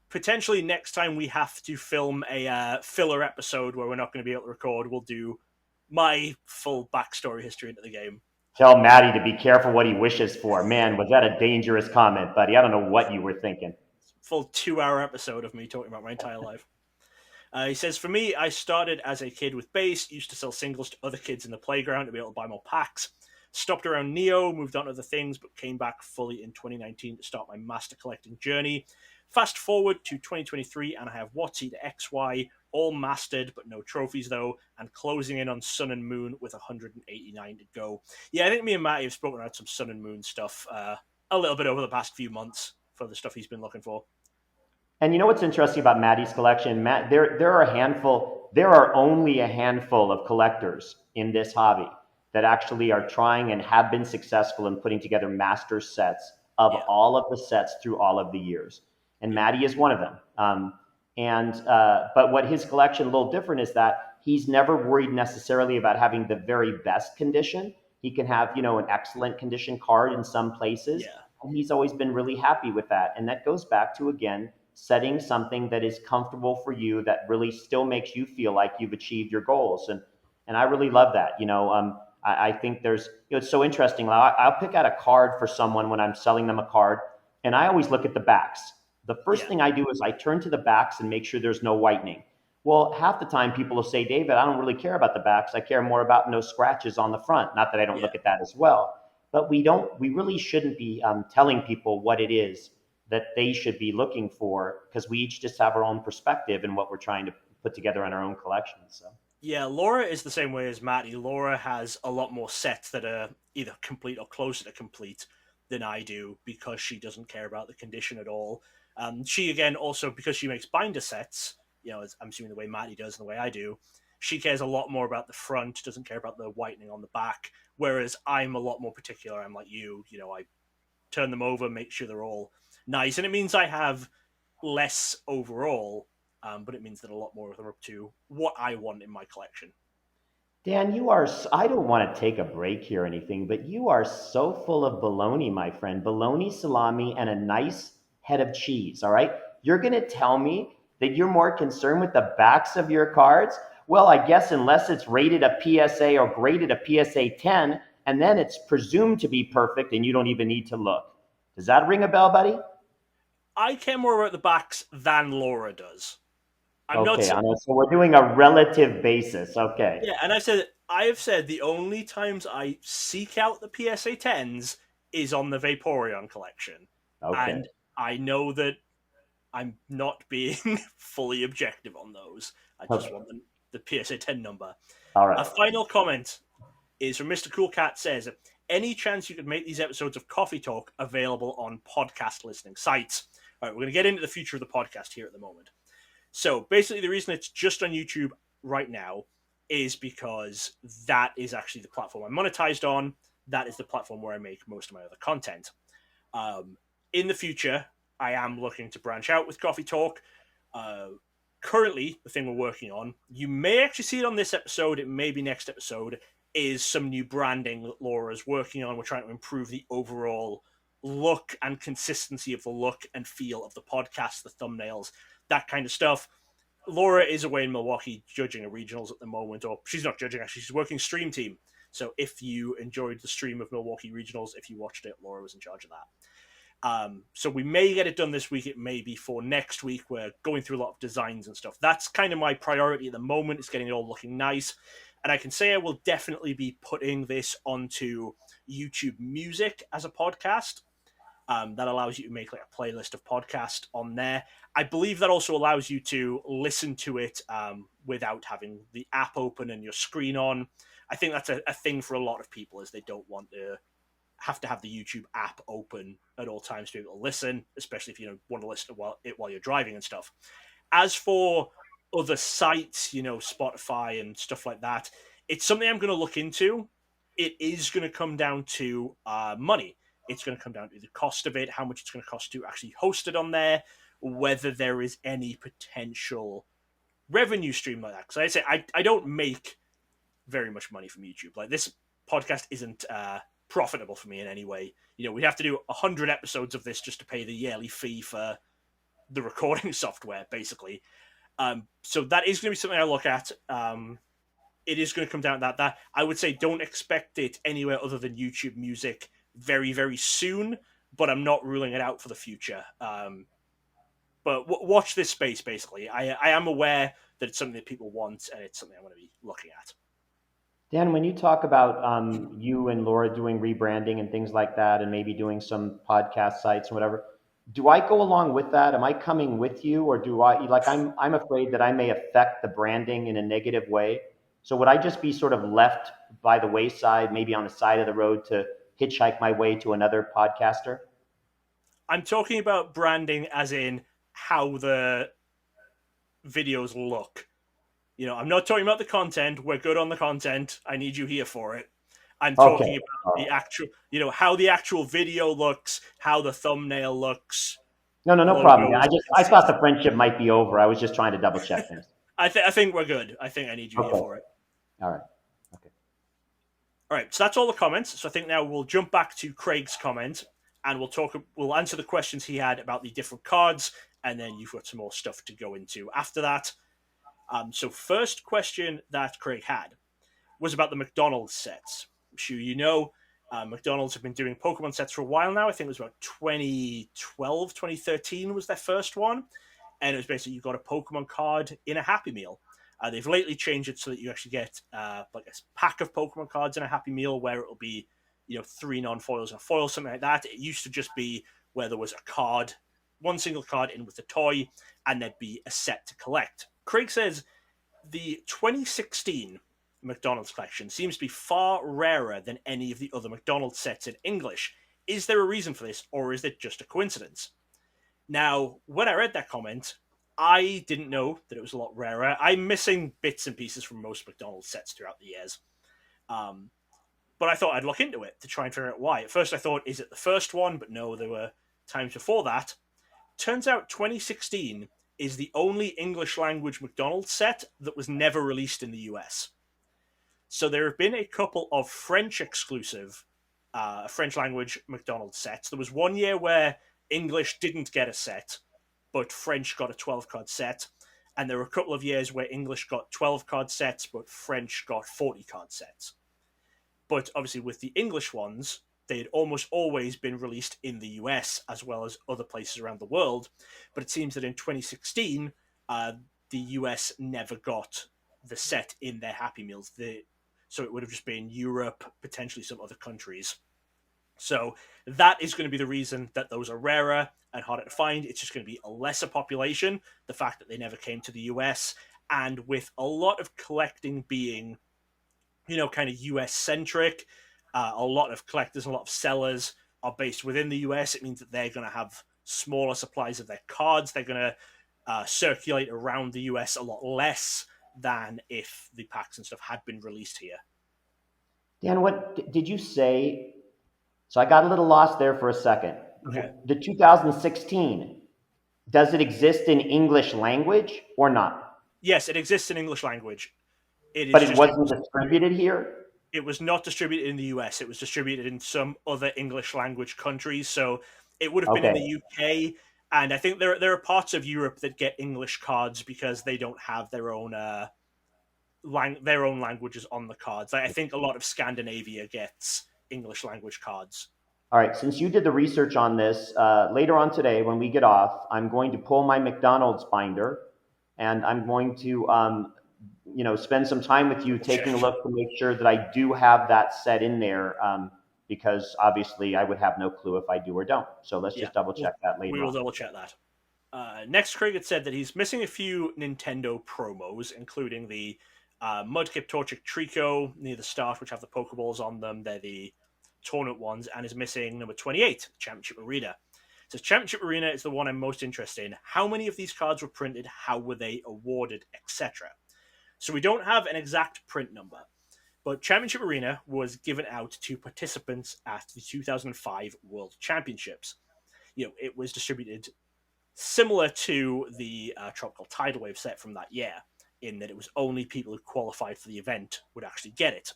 Potentially next time we have to film a filler episode where we're not going to be able to record. We'll do my full backstory history into the game. Tell Matty to be careful what he wishes for. Man, was that a dangerous comment, buddy? I don't know what you were thinking. Full 2-hour episode of me talking about my entire life. He says, for me, I started as a kid with base, used to sell singles to other kids in the playground to be able to buy more packs. Stopped around Neo, moved on to other things, but came back fully in 2019 to start my master collecting journey. Fast forward to 2023, and I have WotC to XY, all mastered, but no trophies though, and closing in on Sun and Moon with 189 to go. Yeah, I think me and Matty have spoken about some Sun and Moon stuff a little bit over the past few months for the stuff he's been looking for. And you know what's interesting about Matty's collection? There are only a handful of collectors in this hobby that actually are trying and have been successful in putting together master sets of all of the sets through all of the years. And Matty is one of them. But what his collection a little different is that he's never worried necessarily about having the very best condition. He can have, an excellent condition card in some places. Yeah. And he's always been really happy with that. And that goes back to, again, setting something that is comfortable for you that really still makes you feel like you've achieved your goals. And I really love that. I think there's, it's so interesting. I'll pick out a card for someone when I'm selling them a card, and I always look at the backs. The first thing I do is I turn to the backs and make sure there's no whitening. Well, half the time people will say, David, I don't really care about the backs. I care more about no scratches on the front. Not that I don't look at that as well, but we really shouldn't be telling people what it is that they should be looking for, because we each just have our own perspective in what we're trying to put together in our own collection. So Yeah, Laura is the same way as Matty. Laura has a lot more sets that are either complete or closer to complete than I do because she doesn't care about the condition at all. She, again, also because she makes binder sets, as I'm assuming the way Matty does and the way I do, she cares a lot more about the front, doesn't care about the whitening on the back, whereas I'm a lot more particular. I'm like you, I turn them over, make sure they're all nice. And it means I have less overall, but it means that a lot more of them are up to what I want in my collection. Dan, I don't want to take a break here or anything, but you are so full of baloney, my friend. Baloney, salami, and a nice head of cheese, all right? You're going to tell me that you're more concerned with the backs of your cards? Well, I guess unless it's rated a PSA or graded a PSA 10, and then it's presumed to be perfect and you don't even need to look. Does that ring a bell, buddy? I care more about the backs than Laura does. I'm not. Okay, Anna, so we're doing a relative basis. Okay. Yeah, and I have said the only times I seek out the PSA 10s is on the Vaporeon collection, Okay. and I know that I'm not being fully objective on those. I just Okay. want the PSA 10 number. All A right. final comment is from Mr. Cool Cat says, any chance you could make these episodes of Coffee Talk available on podcast listening sites? All right, we're going to get into the future of the podcast here at the moment. So basically, the reason it's just on YouTube right now is because that is actually the platform I'm monetized on. That is the platform where I make most of my other content. In the future, I am looking to branch out with Coffee Talk. Currently, the thing we're working on, you may actually see it on this episode, it may be next episode, is some new branding that Laura's working on. We're trying to improve the overall look and consistency of the look and feel of the podcast, the thumbnails, that kind of stuff. Laura is away in Milwaukee judging a regionals at the moment, or she's not judging, actually, she's working stream team. So if you enjoyed the stream of Milwaukee regionals, if you watched it, Laura was in charge of that. So we may get it done this week. It may be for next week. We're going through a lot of designs and stuff. That's kind of my priority at the moment. It's getting it all looking nice. And I can say I will definitely be putting this onto YouTube Music as a podcast. That allows you to make like a playlist of podcasts on there. I believe that also allows you to listen to it without having the app open and your screen on. I think that's a thing for a lot of people, is they don't want to have the YouTube app open at all times to be able to listen, especially if you want to listen to while you're driving and stuff. As for other sites, Spotify and stuff like that, it's something I'm going to look into. It is going to come down to money. It's going to come down to the cost of it, how much it's going to cost to actually host it on there, whether there is any potential revenue stream like that. Because I say I don't make very much money from YouTube. Like, this podcast isn't profitable for me in any way. We'd have to do 100 episodes of this just to pay the yearly fee for the recording software, basically. So that is going to be something I look at. It is going to come down to that. I would say don't expect it anywhere other than YouTube Music very, very soon, but I'm not ruling it out for the future. But watch this space, basically. I am aware that it's something that people want, and it's something I'm going to be looking at. Dan, when you talk about you and Laura doing rebranding and things like that, and maybe doing some podcast sites and whatever, do I go along with that? Am I coming with you, or do I I'm afraid that I may affect the branding in a negative way? So would I just be sort of left by the wayside, maybe on the side of the road, to hitchhike my way to another podcaster? I'm talking about branding as in how the videos look. I'm not talking about the content. We're good on the content. I need you here for it. I'm talking Okay. about the actual, how the actual video looks, how the thumbnail looks, No problem. logos. I thought the friendship might be over. I was just trying to double check things. I think we're good. I think I need you here Okay. for it. All right. Okay. All right. So that's all the comments. So I think now we'll jump back to Craig's comment, and we'll answer the questions he had about the different cards, and then you've got some more stuff to go into after that. So first question that Craig had was about the McDonald's sets. I'm sure you know, McDonald's have been doing Pokemon sets for a while now. I think it was about 2012, 2013 was their first one. And it was basically you got a Pokemon card in a Happy Meal. They've lately changed it so that you actually get like a pack of Pokemon cards in a Happy Meal, where it'll be 3 non-foils and a foil, something like that. It used to just be where there was a card one single card in with the toy, and there'd be a set to collect. Craig says the 2016 McDonald's collection seems to be far rarer than any of the other McDonald's sets in English. Is there a reason for this, or is it just a coincidence? Now, when I read that comment, I didn't know that it was a lot rarer. I'm missing bits and pieces from most McDonald's sets throughout the years. Um, but I thought I'd look into it to try and figure out why. At first, I thought, is it the first one? But no, there were times before that. Turns out 2016 is the only English language McDonald's set that was never released in the US. So there have been a couple of French exclusive, French language McDonald's sets. There was one year where English didn't get a set, but French got a 12 card set. And there were a couple of years where English got 12 card sets, but French got 40 card sets. But obviously, with the English ones, they had almost always been released in the US as well as other places around the world. But it seems that in 2016, the US never got the set in their Happy Meals. So it would have just been Europe, potentially some other countries. So that is going to be the reason that those are rarer and harder to find. It's just going to be a lesser population, the fact that they never came to the US, and with a lot of collecting being, kind of US centric, a lot of collectors and a lot of sellers are based within the US. It means that they're going to have smaller supplies of their cards. They're going to circulate around the US a lot less than if the packs and stuff had been released here. Dan, what did you say? So I got a little lost there for a second. Okay. The 2016, does it exist in English language or not? Yes, it exists in English language. But it wasn't distributed here? It was not distributed in the US. It was distributed in some other English language countries. So it would have been in the UK. And I think there are parts of Europe that get English cards because they don't have their own languages on the cards. I think a lot of Scandinavia gets English language cards. All right, since you did the research on this, later on today when we get off, I'm going to pull my McDonald's binder and I'm going to spend some time with you taking a look to make sure that I do have that set in there, because obviously I would have no clue if I do or don't. So let's just double check that later. We will double check that. Next, Craig had said that he's missing a few Nintendo promos, including the Mudkip Torchic Trico near the start, which have the Pokeballs on them. They're the tournament ones, and is missing number 28, Championship Arena. So Championship Arena is the one I'm most interested in. How many of these cards were printed? How were they awarded? Etc. So we don't have an exact print number, but Championship Arena was given out to participants at the 2005 World Championships. It was distributed similar to the Tropical Tidal Wave set from that year, in that it was only people who qualified for the event would actually get it.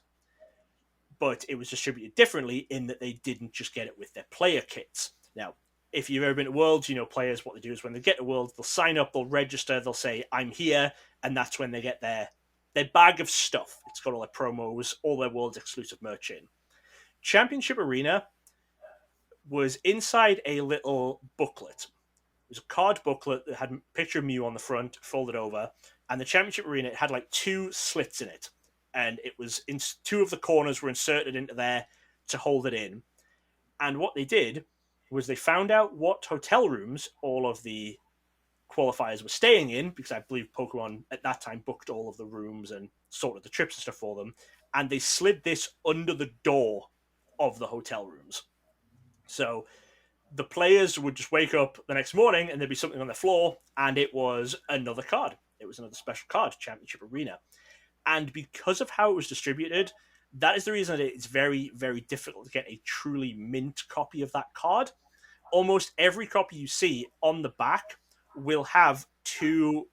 But it was distributed differently in that they didn't just get it with their player kits. Now, if you've ever been to Worlds, players, what they do is when they get to Worlds, they'll sign up, they'll register, they'll say, I'm here, and that's when they get their bag of stuff. It's got all their promos, all their Worlds exclusive merch in. Championship Arena was inside a little booklet. It was a card booklet that had a picture of Mew on the front, folded over, and the Championship Arena, it had like 2 slits in it. And it was in 2 of the corners were inserted into there to hold it in. And what they did was they found out what hotel rooms all of the qualifiers were staying in, because I believe Pokemon at that time booked all of the rooms and sorted the trips and stuff for them. And they slid this under the door of the hotel rooms. So the players would just wake up the next morning and there'd be something on the floor, and it was another card. It was another special card, Championship Arena. And because of how it was distributed, that is the reason that it's very, very difficult to get a truly mint copy of that card. Almost every copy you see on the back will have 2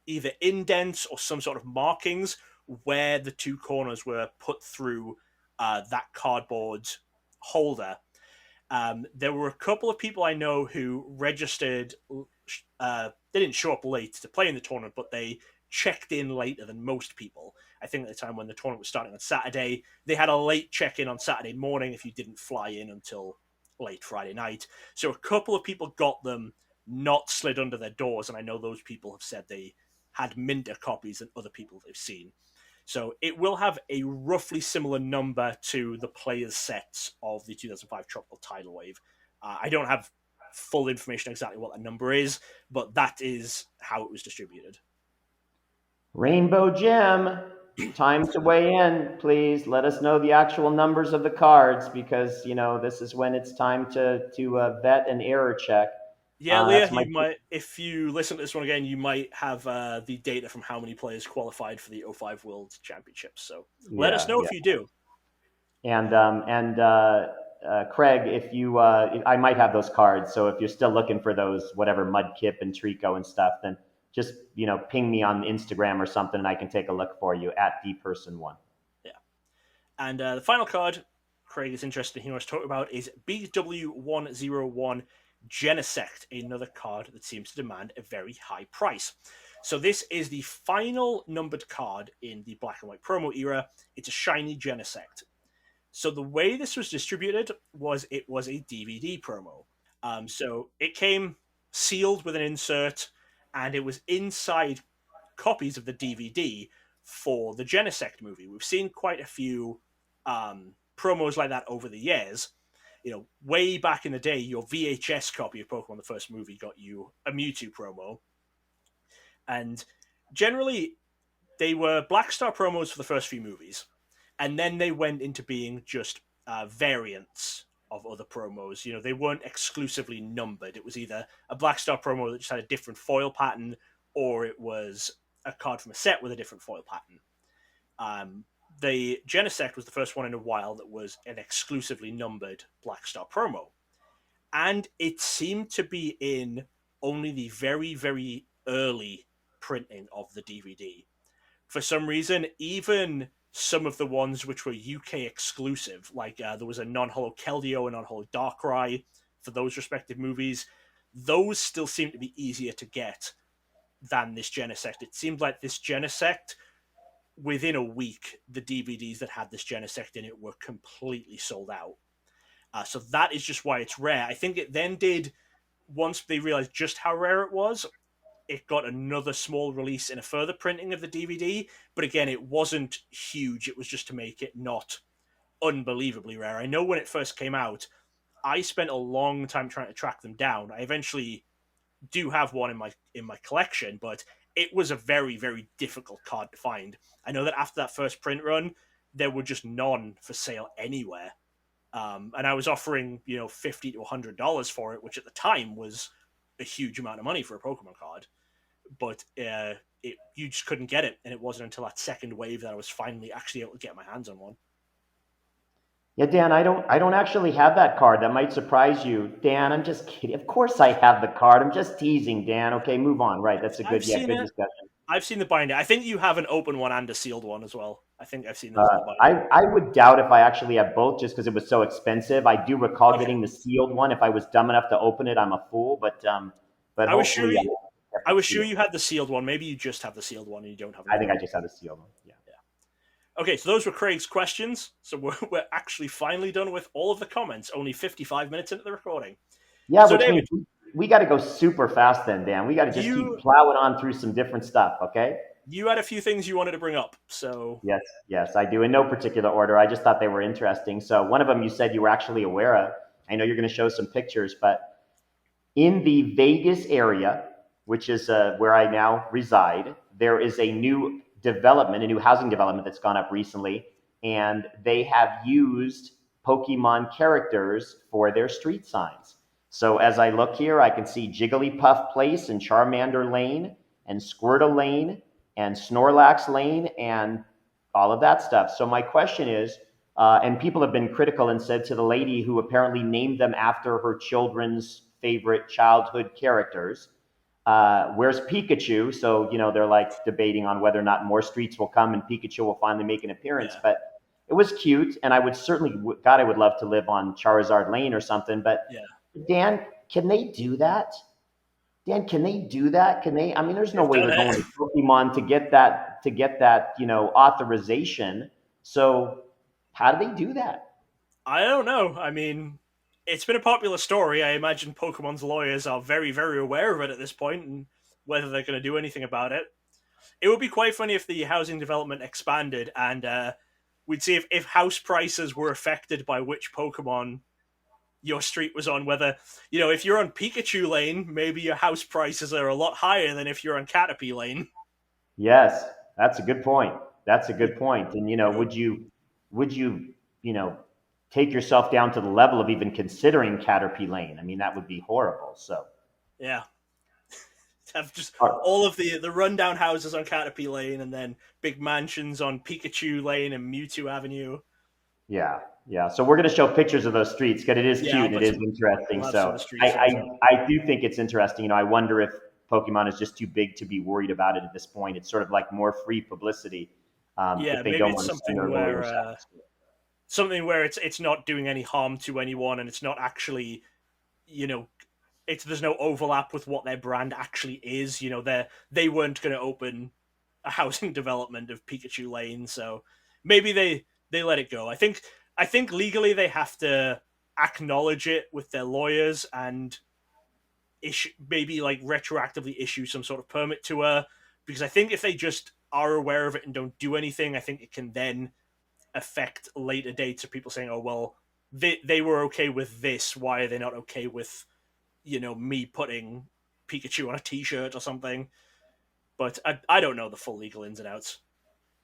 either indents or some sort of markings where the 2 corners were put through that cardboard holder. There were a couple of people I know who registered. They didn't show up late to play in the tournament, but they checked in later than most people. I think at the time when the tournament was starting on Saturday, they had a late check-in on Saturday morning if you didn't fly in until late Friday night. So a couple of people got them not slid under their doors, and I know those people have said they had minter copies than other people they've seen. So it will have a roughly similar number to the players' sets of the 2005 Tropical Tidal Wave. I don't have full information on exactly what that number is, but that is how it was distributed. Rainbow Jim, time to weigh in, please. Let us know the actual numbers of the cards because this is when it's time to vet and error check. Yeah, Leah, That's my you might, if you listen to this one again, you might have the data from how many players qualified for the '05 World Championships. So let us yeah, know yeah. if you do. And Craig, if you, I might have those cards. So if you're still looking for those, whatever Mudkip and Trico and stuff, then just ping me on Instagram or something, and I can take a look for you at theperson1. Yeah. And the final card Craig is interested in, he wants to talk about, is BW101 Genesect, another card that seems to demand a very high price. So this is the final numbered card in the black and white promo era. It's a shiny Genesect. So the way this was distributed was it was a DVD promo. So it came sealed with an insert, and it was inside copies of the DVD for the Genesect movie. We've seen quite a few promos like that over the years. Way back in the day, your VHS copy of Pokemon the first movie got you a Mewtwo promo, and generally they were Black Star promos for the first few movies, and then they went into being just variants of other promos. They weren't exclusively numbered. It was either a Black Star promo that just had a different foil pattern, or it was a card from a set with a different foil pattern. The Genesect was the first one in a while that was an exclusively numbered Black Star promo. And it seemed to be in only the very, very early printing of the DVD. For some reason, even some of the ones which were UK exclusive, like there was a non-holo Keldeo and non-holo Darkrai for those respective movies, those still seem to be easier to get than this Genesect. It seemed like this Genesect, within a week, the DVDs that had this Genesect in it were completely sold out. So that is just why it's rare. I think it then did, once they realized just how rare it was, it got another small release in a further printing of the DVD. But again, it wasn't huge. It was just to make it not unbelievably rare. I know when it first came out, I spent a long time trying to track them down. I eventually do have one in my collection, but it was a very, very difficult card to find. I know that after that first print run, there were just none for sale anywhere. And I was offering, $50 to $100 for it, which at the time was a huge amount of money for a Pokemon card. But you just couldn't get it, and it wasn't until that second wave that I was finally actually able to get my hands on one. Yeah, Dan, I don't actually have that card. That might surprise you. Dan, I'm just kidding. Of course I have the card. I'm just teasing, Dan. Okay, move on. Right. That's a I've good, yeah, seen good it. discussion. I've seen the binder. I think you have an open one and a sealed one as well. I think I've seen those in the binder. I would doubt if I actually have both just because it was so expensive. I do recall Okay. getting the sealed one. If I was dumb enough to open it, I'm a fool. But I was sure hopefully you, I kept I it was sure sealed. you had the sealed one. Maybe you just have the sealed one and you don't have I another think I one. just had a sealed one. Yeah. Okay, so those were Craig's questions. So we're actually finally done with all of the comments, only 55 minutes into the recording. Yeah, So, which David, means we got to go super fast then, Dan. We got to just keep you plowing on through some different stuff. Okay. you had a few things you wanted to bring up. So, Yes, yes, I do. In no particular order. I just thought they were interesting. So one of them you said you were actually aware of. I know you're going to show some pictures, but in the Vegas area, which is where I now reside, there is a new development, a new housing development that's gone up recently, and they have used Pokemon characters for their street signs. So as I look here, I can see Jigglypuff Place and Charmander Lane and Squirtle Lane and Snorlax Lane and all of that stuff. So my question is, and people have been critical and said to the lady who apparently named them after her children's favorite childhood characters, where's Pikachu? So, they're like debating on whether or not more streets will come and Pikachu will finally make an appearance. yeah. But it was cute. And I would certainly, God, I would love to live on Charizard Lane or something. But Yeah. Dan, can they do that? Dan, can they do that? Can they? I mean, there's no They've way done they're it. going to Pokemon to get that authorization. So how do they do that? I don't know. I mean, it's been a popular story. I imagine Pokemon's lawyers are very, very aware of it at this point, and whether they're going to do anything about it. It would be quite funny if the housing development expanded and we'd see if house prices were affected by which Pokemon your street was on, whether, if you're on Pikachu Lane, maybe your house prices are a lot higher than if you're on Caterpie Lane. Yes, that's a good point. That's a good point. And You know, would you you know take yourself down to the level of even considering Caterpie Lane? I mean, that would be horrible. So, yeah, have just all all of the rundown houses on Caterpie Lane, and then big mansions on Pikachu Lane and Mewtwo Avenue. yeah, yeah. So we're going to show pictures of those streets because it is Yeah, cute and it is interesting. we'll have some of So the street I, shows up. I do think it's interesting. I wonder if Pokemon is just too big to be worried about it at this point. It's sort of like more free publicity Yeah, if they maybe don't it's want to send their lawyers out. something where it's not doing any harm to anyone, and it's not actually, you know, there's no overlap with what their brand actually is. They weren't going to open a housing development of Pikachu Lane, so maybe they let it go. I think legally they have to acknowledge it with their lawyers and issue, maybe like retroactively issue some sort of permit to her, because I think if they just are aware of it and don't do anything, I think it can then affect later dates of people saying, oh well, they were okay with this, why are they not okay with me putting Pikachu on a t-shirt or something. But I don't know the full legal ins and outs.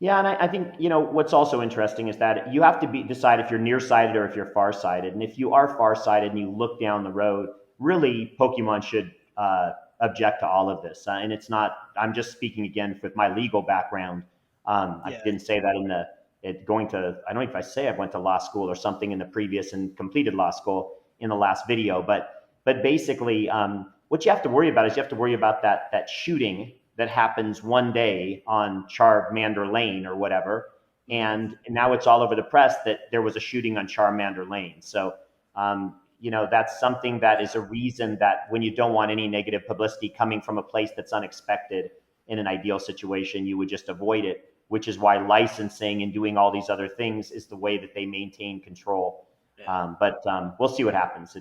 Yeah, and I think what's also interesting is that you have to decide if you're nearsighted or if you're farsighted. And if you are farsighted and you look down the road, really Pokemon should object to all of this. And it's not. I'm just speaking again with my legal background. I Yeah, didn't say that in the going to. I don't know if I say I went to law school or something in the previous and completed law school in the last video. But basically, what you have to worry about is you have to worry about that shooting that happens one day on Charmander Lane or whatever. And now it's all over the press that there was a shooting on Charmander Lane. So, that's something that is a reason that when you don't want any negative publicity coming from a place that's unexpected in an ideal situation, you would just avoid it, which is why licensing and doing all these other things is the way that they maintain control. yeah. We'll see what happens.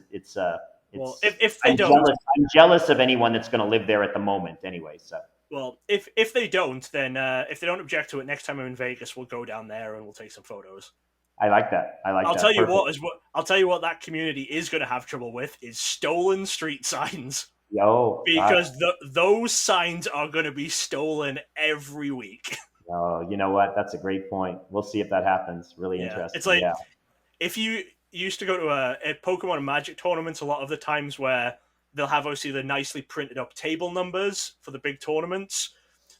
Well, It's if they don't, I'm jealous of anyone that's going to live there at the moment anyway. So. well, if they don't, then if they don't object to it, next time I'm in Vegas, we'll go down there and we'll take some photos. I like that. I like I'll that. tell you Perfect. I'll tell you what that community is going to have trouble with is stolen street signs, Yo, God. because those signs are going to be stolen every week. Oh, you know what? That's a great point. We'll see if that happens. Really Yeah, interesting. it's like Yeah. if you used to go to a Pokemon and Magic tournaments, a lot of the times where they'll have obviously the nicely printed up table numbers for the big tournaments.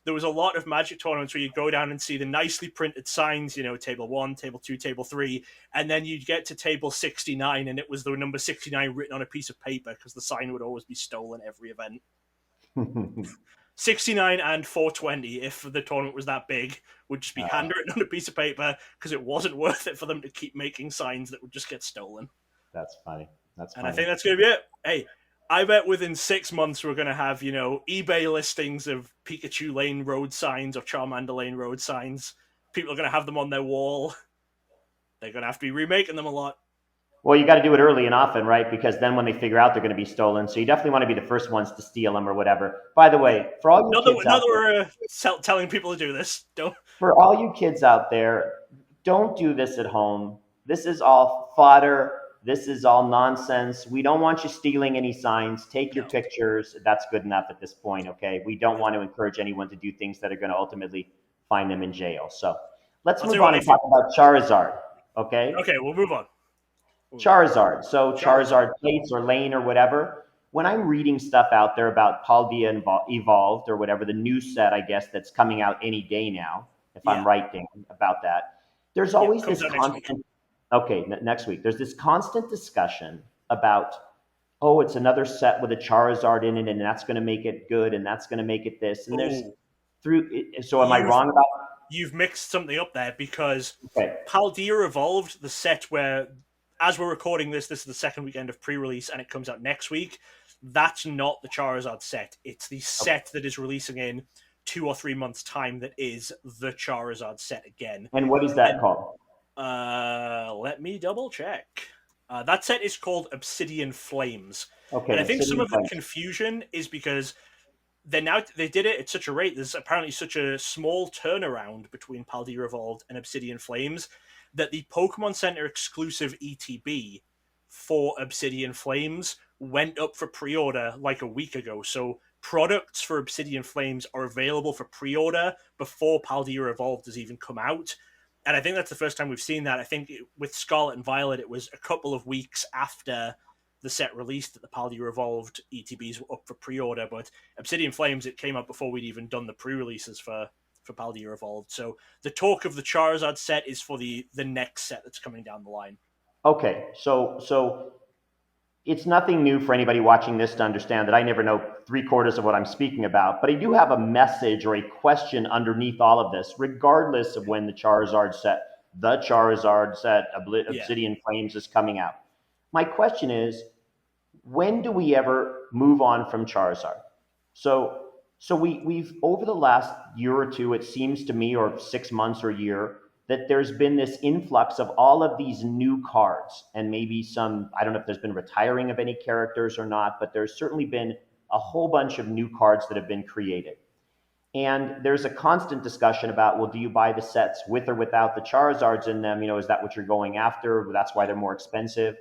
There was a lot of Magic tournaments where you go down and see the nicely printed signs, table 1, table 2, table 3, and then you'd get to table 69 and it was the number 69 written on a piece of paper because the sign would always be stolen every event. 69 and 420, if the tournament was that big, would just be handwritten on a piece of paper because it wasn't worth it for them to keep making signs that would just get stolen. That's funny. That's And funny. I think that's going to be it. Hey, I bet within 6 months we're going to have, eBay listings of Pikachu Lane road signs or Charmander Lane road signs. People are going to have them on their wall. They're going to have to be remaking them a lot. Well, you got to do it early and often, right? Because then when they figure out they're going to be stolen, so you definitely want to be the first ones to steal them or whatever. By the way, for all you Not kids out that there, we're telling people to do this. Don't. for all you kids out there, don't do this at home. This is all fodder. This is all nonsense. We don't want you stealing any signs. Take your No. pictures. That's good enough at this point, okay? We don't want to encourage anyone to do things that are going to ultimately find them in jail. So let's I'll tell move you what, on and talk about Charizard, okay? Okay, we'll move on. Charizard. So Charizard. Charizard plates or lane or whatever. When I'm reading stuff out there about Paldea Evolved or whatever, the new set, I guess, that's coming out any day now, if Yeah. I'm right, Dan, about that, there's Yeah, always comes this out next week. constant, okay, next week, there's this constant discussion about, oh, it's another set with a Charizard in it, and that's going to make it good, and that's going to make it this. And there's so am I You've wrong about you've mixed something up there because okay. Paldea Evolved, the set where, as we're recording this is the second weekend of pre-release and it comes out next week. That's not the Charizard set. It's the set that is releasing in 2 or 3 months' time that is the Charizard set again. And what is that called? Let me double check. That set is called Obsidian Flames. Okay, And I think some Obsidian of the Flames. confusion is because they did it at such a rate. There's apparently such a small turnaround between Paldea Evolved and Obsidian Flames that the Pokemon Center exclusive ETB for Obsidian Flames went up for pre-order like a week ago. So products for Obsidian Flames are available for pre-order before Paldea Evolved has even come out. And I think that's the first time we've seen that. I think with Scarlet and Violet, it was a couple of weeks after the set released that the Paldea Evolved ETBs were up for pre-order. But Obsidian Flames, it came out before we'd even done the pre-releases for Paldea Evolved. So the talk of the Charizard set is for the next set that's coming down the line. Okay, so it's nothing new for anybody watching this to understand that I never know three-quarters of what I'm speaking about, but I do have a message or a question underneath all of this, regardless of when the Charizard set, Yeah. Obsidian Flames is coming out. My question is, when do we ever move on from Charizard? So we've over the last year or two, it seems to me, or 6 months or a year, that there's been this influx of all of these new cards, and maybe some, I don't know if there's been retiring of any characters or not, but there's certainly been a whole bunch of new cards that have been created. And there's a constant discussion about, well, do you buy the sets with or without the Charizards in them? Is that what you're going after? That's why they're more expensive.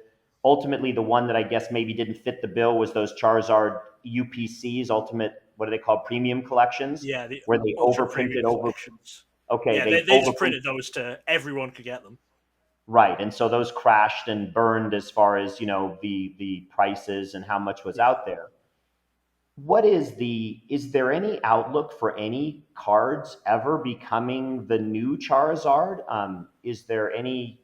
Ultimately, the one that I guess maybe didn't fit the bill was those Charizard UPCs, ultimate, what are they called? Premium collections, Yeah, the where they ultra premium overprinted over. collections. Okay, Yeah, they they just overprinted. printed those to everyone could get them. Right. And so those crashed and burned as far as, the prices and how much was Yeah. out there. Is there any outlook for any cards ever becoming the new Charizard? Is there any,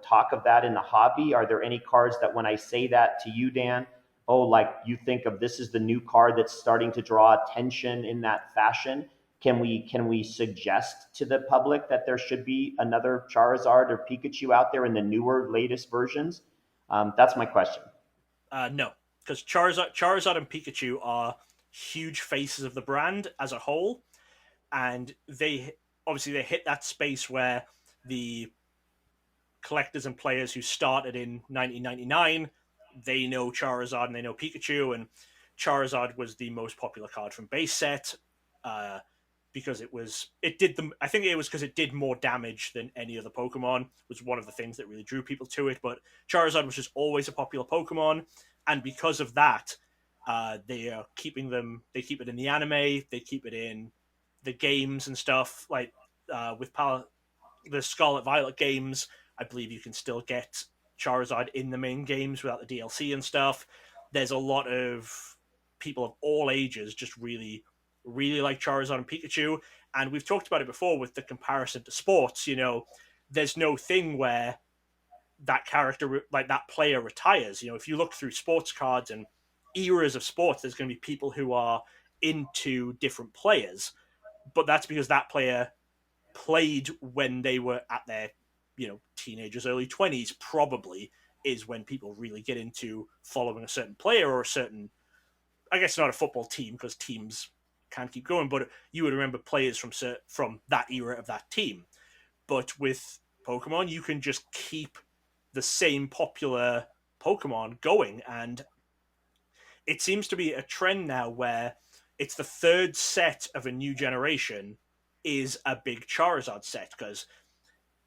talk of that in the hobby? Are there any cards that when I say that to you, Dan, oh, like you think of this is the new card that's starting to draw attention in that fashion? Can we suggest to the public that there should be another Charizard or Pikachu out there in the newer, latest versions? That's my question. No, because Charizard and Pikachu are huge faces of the brand as a whole, and they hit that space where the collectors and players who started in 1999, they know Charizard and they know Pikachu, and Charizard was the most popular card from base set. Because it did them. I think it was because it did more damage than any other Pokemon, was one of the things that really drew people to it. But Charizard was just always a popular Pokemon, and because of that, they are keeping them. They keep it in the anime. They keep it in the games and stuff. Like with the Scarlet Violet games, I believe you can still get Charizard in the main games without the DLC and stuff. There's a lot of people of all ages just really, really like Charizard and Pikachu. And we've talked about it before with the comparison to sports. There's no thing where that character, like that player, retires. If you look through sports cards and eras of sports, there's going to be people who are into different players. But that's because that player played when they were at their teenagers, early 20s, probably is when people really get into following a certain player or a certain, I guess not a football team because teams can't keep going, but you would remember players from that era of that team. But with Pokemon, you can just keep the same popular Pokemon going, and it seems to be a trend now where it's the third set of a new generation is a big Charizard set because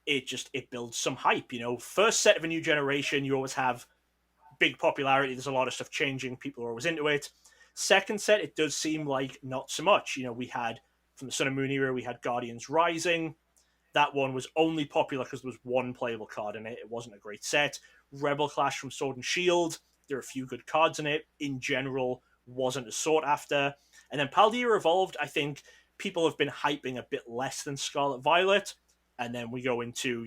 it builds some hype. First set of a new generation, you always have big popularity. There's a lot of stuff changing. People are always into it. Second set, it does seem like not so much. We had from the Sun and Moon era, we had Guardians Rising. That one was only popular because there was one playable card in it. It wasn't a great set. Rebel Clash from Sword and Shield. There are a few good cards in it. In general, wasn't as sought after. And then Paldea Evolved, I think people have been hyping a bit less than Scarlet Violet. And then we go into,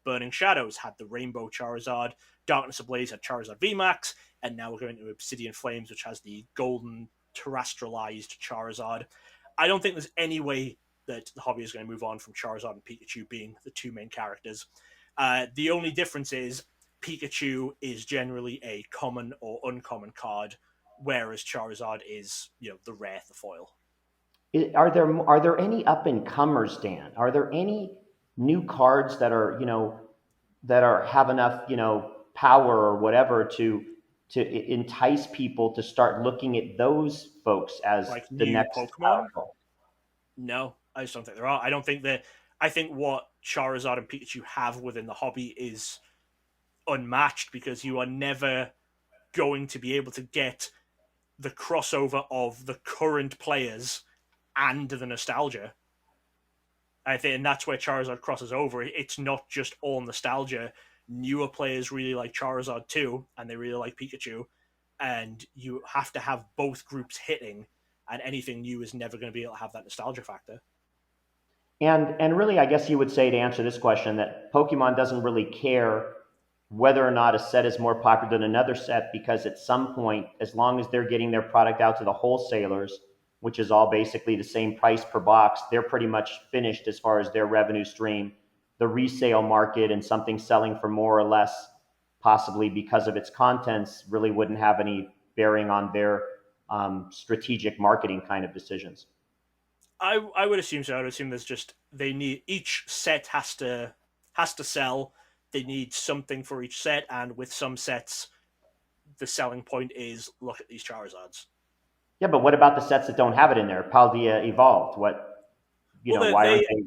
Burning Shadows had the Rainbow Charizard, Darkness Ablaze had Charizard VMAX, and now we're going to Obsidian Flames, which has the golden terrestrialized Charizard. I don't think there's any way that the hobby is going to move on from Charizard and Pikachu being the two main characters. The only difference is Pikachu is generally a common or uncommon card, whereas Charizard is, the rare, the foil. Are there any up and comers, Dan? Are there any new cards that are have enough power or whatever to entice people to start looking at those folks as Like the new next Pokemon? powerful? No, I just don't think there are. I don't think that. I think what Charizard and Pikachu have within the hobby is unmatched because you are never going to be able to get the crossover of the current players and the nostalgia. I think, and that's where Charizard crosses over. It's not just all nostalgia. Newer players really like Charizard too, and they really like Pikachu, and you have to have both groups hitting. And anything new is never going to be able to have that nostalgia factor. And really, I guess you would say to answer this question that Pokemon doesn't really care whether or not a set is more popular than another set because at some point, as long as they're getting their product out to the wholesalers, which is all basically the same price per box, they're pretty much finished as far as their revenue stream. The resale market and something selling for more or less, possibly because of its contents, really wouldn't have any bearing on their strategic marketing kind of decisions. I would assume so. I would assume there's just they need each set has to sell. They need something for each set, and with some sets, the selling point is look at these Charizards. Yeah, but what about the sets that don't have it in there? Paldea Evolved. What, Well, why aren't they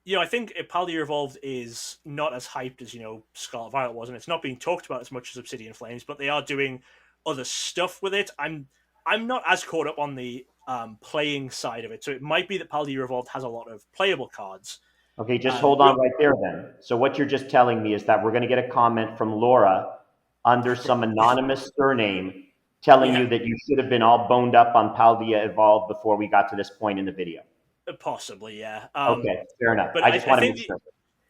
they? I think Paldea Evolved is not as hyped as Scarlet Violet was, and it's not being talked about as much as Obsidian Flames. But they are doing other stuff with it. I'm not as caught up on the playing side of it, so it might be that Paldea Evolved has a lot of playable cards. Okay, just hold But on right there then. So what you're just telling me is that we're going to get a comment from Laura under some anonymous surname telling yeah, you that you should have been all boned up on Paldea Evolved before we got to this point in the video. possibly, yeah. Okay, fair enough. But I I, just I want to think make sure.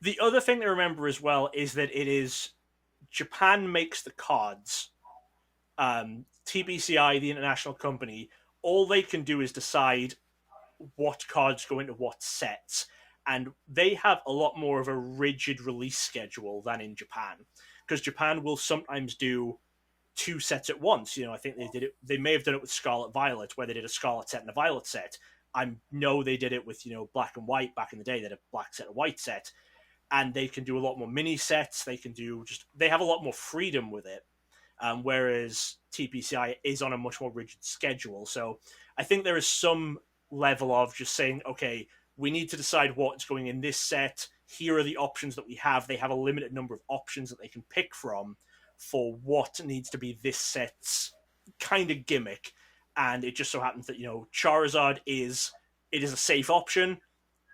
the other thing to remember as well is that it is Japan makes the cards. TBCI, the international company, all they can do is decide what cards go into what sets. And they have a lot more of a rigid release schedule than in Japan. Because Japan will sometimes do two sets at once. I think they did it. They may have done it with Scarlet Violet, where they did a Scarlet set and a Violet set. I know they did it with Black and White back in the day. They did a Black set and White set, and they can do a lot more mini sets. They have a lot more freedom with it. Whereas TPCI is on a much more rigid schedule. So I think there is some level of just saying, okay, we need to decide what's going in this set. Here are the options that we have. They have a limited number of options that they can pick from for what needs to be this set's kind of gimmick. And it just so happens that, Charizard is a safe option.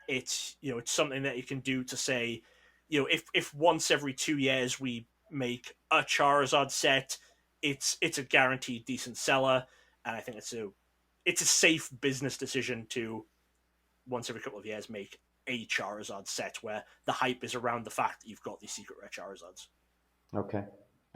It's something that you can do to say, if once every 2 years we make a Charizard set, it's a guaranteed decent seller, and I think it's a safe business decision to once every couple of years make a Charizard set where the hype is around the fact that you've got these secret rare Charizards. Okay.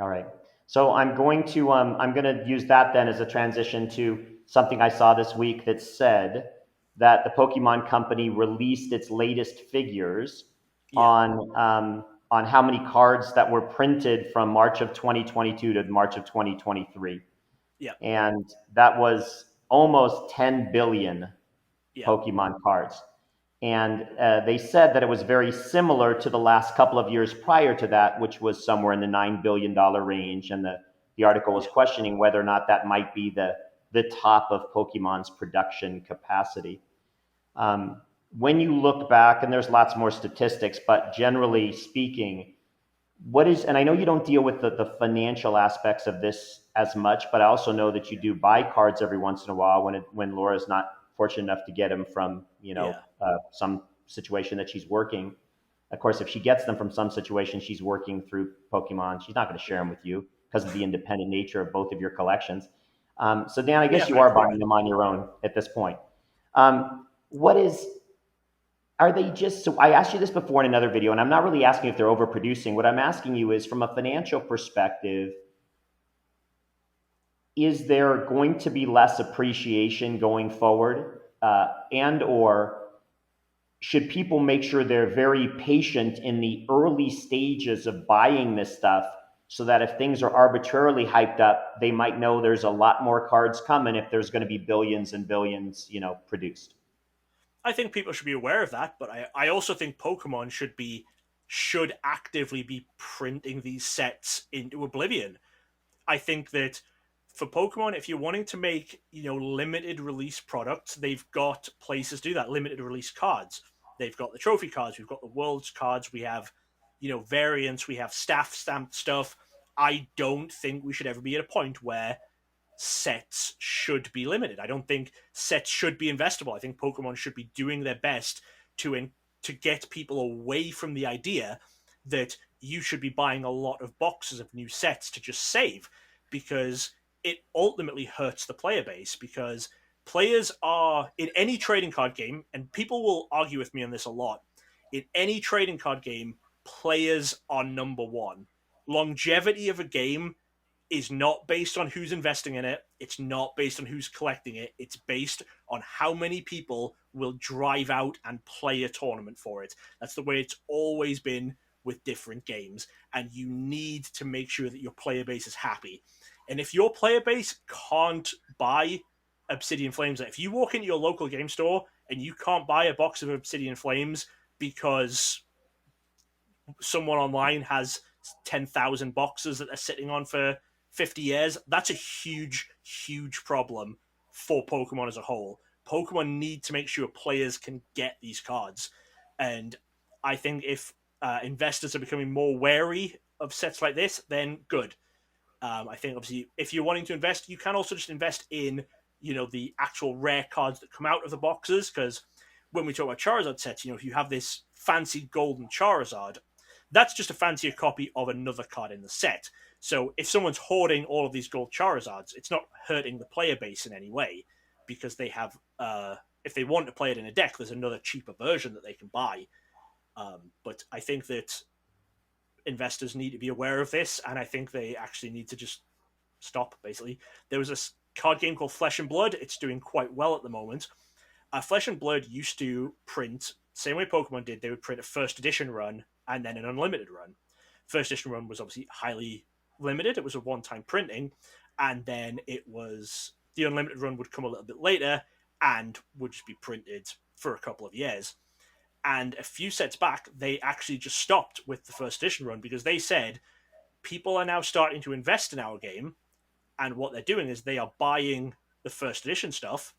All right. So I'm going to use that then as a transition to something I saw this week that said that the Pokemon Company released its latest figures Yeah, on how many cards that were printed from March of 2022 to March of 2023, yeah, and that was almost 10 billion yeah, Pokemon cards. And they said that it was very similar to the last couple of years prior to that, which was somewhere in the $9 billion range. And the article was yeah. questioning whether or not that might be the top of Pokemon's production capacity. When you look back, and there's lots more statistics, but generally speaking, and I know you don't deal with the financial aspects of this as much, but I also know that you do buy cards every once in a while when Laura's not fortunate enough to get them from, Yeah. some situation that she's working. Of course, if she gets them from some situation she's working through Pokemon, she's not going to share them with you because of the independent nature of both of your collections. So Dan, I Yeah, guess you fair, are fair buying enough. them on your own at this point. What is Are they just, so I asked you this before in another video, and I'm not really asking if they're overproducing. What I'm asking you is from a financial perspective, is there going to be less appreciation going forward? And or should people make sure they're very patient in the early stages of buying this stuff so that if things are arbitrarily hyped up, they might know there's a lot more cards coming if there's going to be billions and billions, produced? I think people should be aware of that, but I also think Pokemon should actively be printing these sets into oblivion. I think that for Pokemon, if you're wanting to make limited release products, they've got places to do that. Limited release cards. They've got the trophy cards. We've got the world's cards. We have variants, we have staff stamped stuff. I don't think we should ever be at a point where sets should be limited. I don't think sets should be investable. I think Pokemon should be doing their best to get people away from the idea that you should be buying a lot of boxes of new sets to just save, because it ultimately hurts the player base. Because players are in any trading card game, and people will argue with me on this a lot. In any trading card game, players are number one. Longevity of a game is not based on who's investing in it. It's not based on who's collecting it. It's based on how many people will drive out and play a tournament for it. That's the way it's always been with different games. And you need to make sure that your player base is happy. And if your player base can't buy Obsidian Flames, if you walk into your local game store and you can't buy a box of Obsidian Flames because someone online has 10,000 boxes that they're sitting on for 50 years, that's a huge, huge problem for Pokemon as a whole. Pokemon need to make sure players can get these cards. And I think if investors are becoming more wary of sets like this, then good. I think obviously if you're wanting to invest, you can also just invest in, the actual rare cards that come out of the boxes. Because when we talk about Charizard sets, if you have this fancy golden Charizard, that's just a fancier copy of another card in the set. So if someone's hoarding all of these gold Charizards, it's not hurting the player base in any way, because they have, if they want to play it in a deck, there's another cheaper version that they can buy. But I think that investors need to be aware of this, and I think they actually need to just stop, basically. There was a card game called Flesh and Blood. It's doing quite well at the moment. Flesh and Blood used to print, same way Pokemon did, they would print a first edition run and then an unlimited run. First edition run was obviously highly limited. It was a one-time printing, and then the unlimited run would come a little bit later and would just be printed for a couple of years. And a few sets back, they actually just stopped with the first edition run, because they said people are now starting to invest in our game, and what they're doing is they are buying the first edition stuff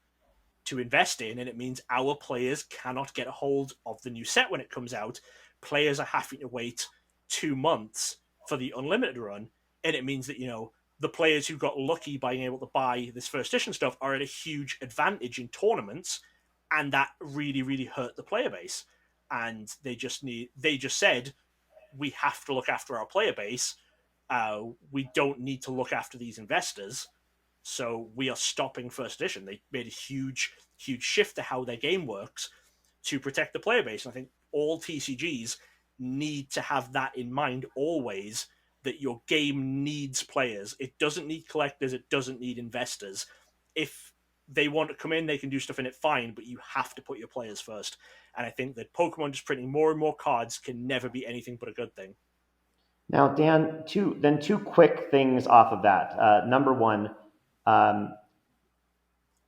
to invest in, and it means our players cannot get a hold of the new set when it comes out. Players are having to wait 2 months for the unlimited run, and it means that the players who got lucky by being able to buy this first edition stuff are at a huge advantage in tournaments, and that really, really hurt the player base. And they just said, we have to look after our player base. We don't need to look after these investors, so we are stopping first edition. They made a huge, huge shift to how their game works to protect the player base. And I think all TCGs need to have that in mind always, that your game needs players. It doesn't need collectors. It doesn't need investors. If they want to come in, they can do stuff in it, fine, but you have to put your players first. And I think that Pokemon just printing more and more cards can never be anything but a good thing. Now, Dan, two quick things off of that. Number one, um,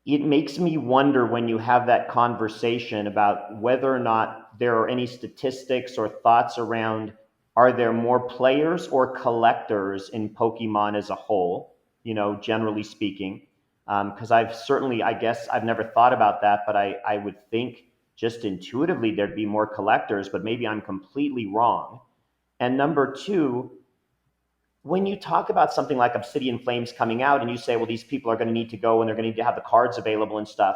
it makes me wonder when you have that conversation about whether or not there are any statistics or thoughts around, are there more players or collectors in Pokemon as a whole, generally speaking? Because I guess I've never thought about that, but I would think just intuitively there'd be more collectors, but maybe I'm completely wrong. And number two, when you talk about something like Obsidian Flames coming out and you say, well, these people are going to need to go and they're going to need to have the cards available and stuff,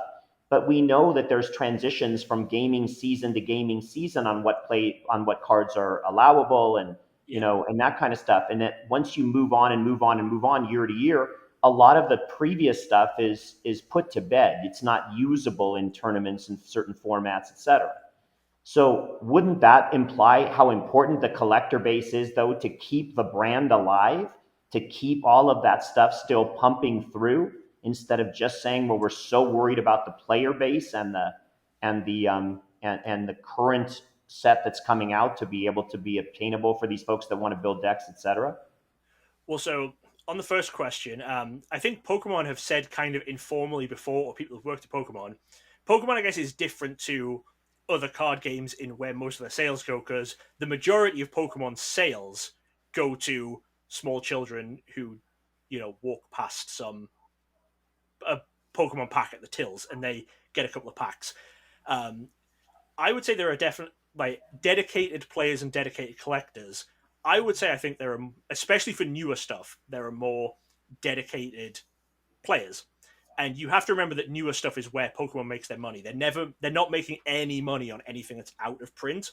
but we know that there's transitions from gaming season to gaming season on what cards are allowable, and and that kind of stuff. And that once you move on and move on and move on year to year, a lot of the previous stuff is put to bed. It's not usable in tournaments and certain formats, etc. So wouldn't that imply how important the collector base is, though, to keep the brand alive, to keep all of that stuff still pumping through, instead of just saying, well, we're so worried about the player base and the current set that's coming out to be able to be obtainable for these folks that want to build decks, etc. Well, so on the first question, I think Pokemon have said kind of informally before, or people who've worked at Pokemon, I guess, is different to other card games in where most of their sales go, because the majority of Pokemon sales go to small children who, walk past a Pokemon pack at the tills and they get a couple of packs. I would say there are like dedicated players and dedicated collectors. I would say I think there are, especially for newer stuff, there are more dedicated players. And you have to remember that newer stuff is where Pokemon makes their money. They're not making any money on anything that's out of print.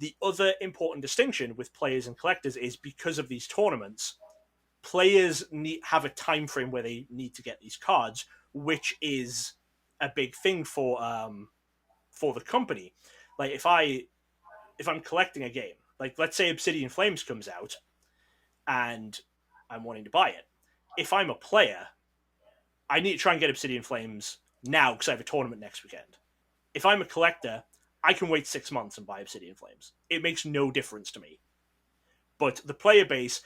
The other important distinction with players and collectors is because of these tournaments, players have a time frame where they need to get these cards, which is a big thing for the company. Like if I'm collecting a game, like let's say Obsidian Flames comes out and I'm wanting to buy it. If I'm a player, I need to try and get Obsidian Flames now because I have a tournament next weekend. If I'm a collector, I can wait 6 months and buy Obsidian Flames. It makes no difference to me. But the player base,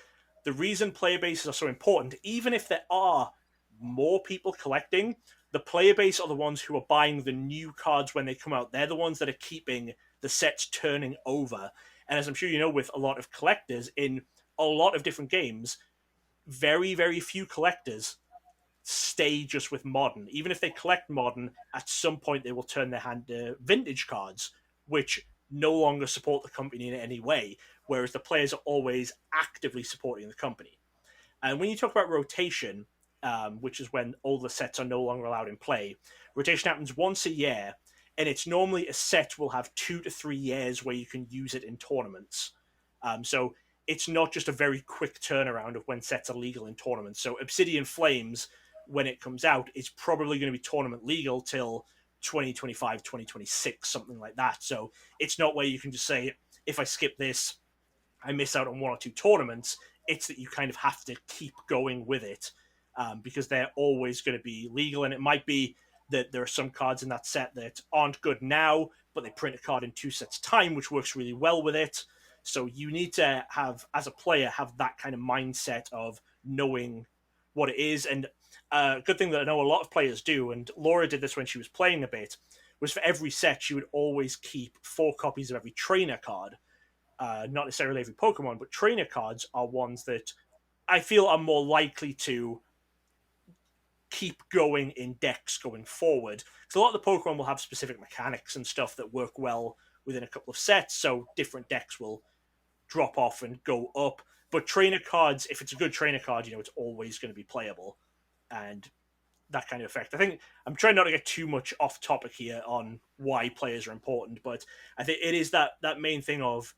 the reason player bases are so important, even if there are more people collecting, the player base are the ones who are buying the new cards when they come out. They're the ones that are keeping the sets turning over. And as I'm sure you know, with a lot of collectors in a lot of different games, very, very few collectors stay just with modern. Even if they collect modern, at some point they will turn their hand to vintage cards, which no longer support the company in any way, whereas the players are always actively supporting the company. And when you talk about rotation, which is when all the sets are no longer allowed in play, rotation happens once a year, and it's normally a set will have 2 to 3 years where you can use it in tournaments. So it's not just a very quick turnaround of when sets are legal in tournaments. So Obsidian Flames, when it comes out, is probably going to be tournament legal till 2025, 2026, something like that. So it's not where you can just say, if I skip this, I miss out on 1 or 2 tournaments. It's that you kind of have to keep going with it because they're always going to be legal. And it might be that there are some cards in that set that aren't good now, but they print a card in 2 sets' time, which works really well with it. So you need to have, as a player, have that kind of mindset of knowing what it is. And a good thing that I know a lot of players do, and Laura did this when she was playing a bit, was for every set, she would always keep 4 copies of every trainer card. Not necessarily every Pokemon, but trainer cards are ones that I feel are more likely to keep going in decks going forward. Because a lot of the Pokemon will have specific mechanics and stuff that work well within a couple of sets, so different decks will drop off and go up. But trainer cards, if it's a good trainer card, it's always going to be playable. And that kind of effect. I think I'm trying not to get too much off topic here on why players are important, but I think it is that main thing of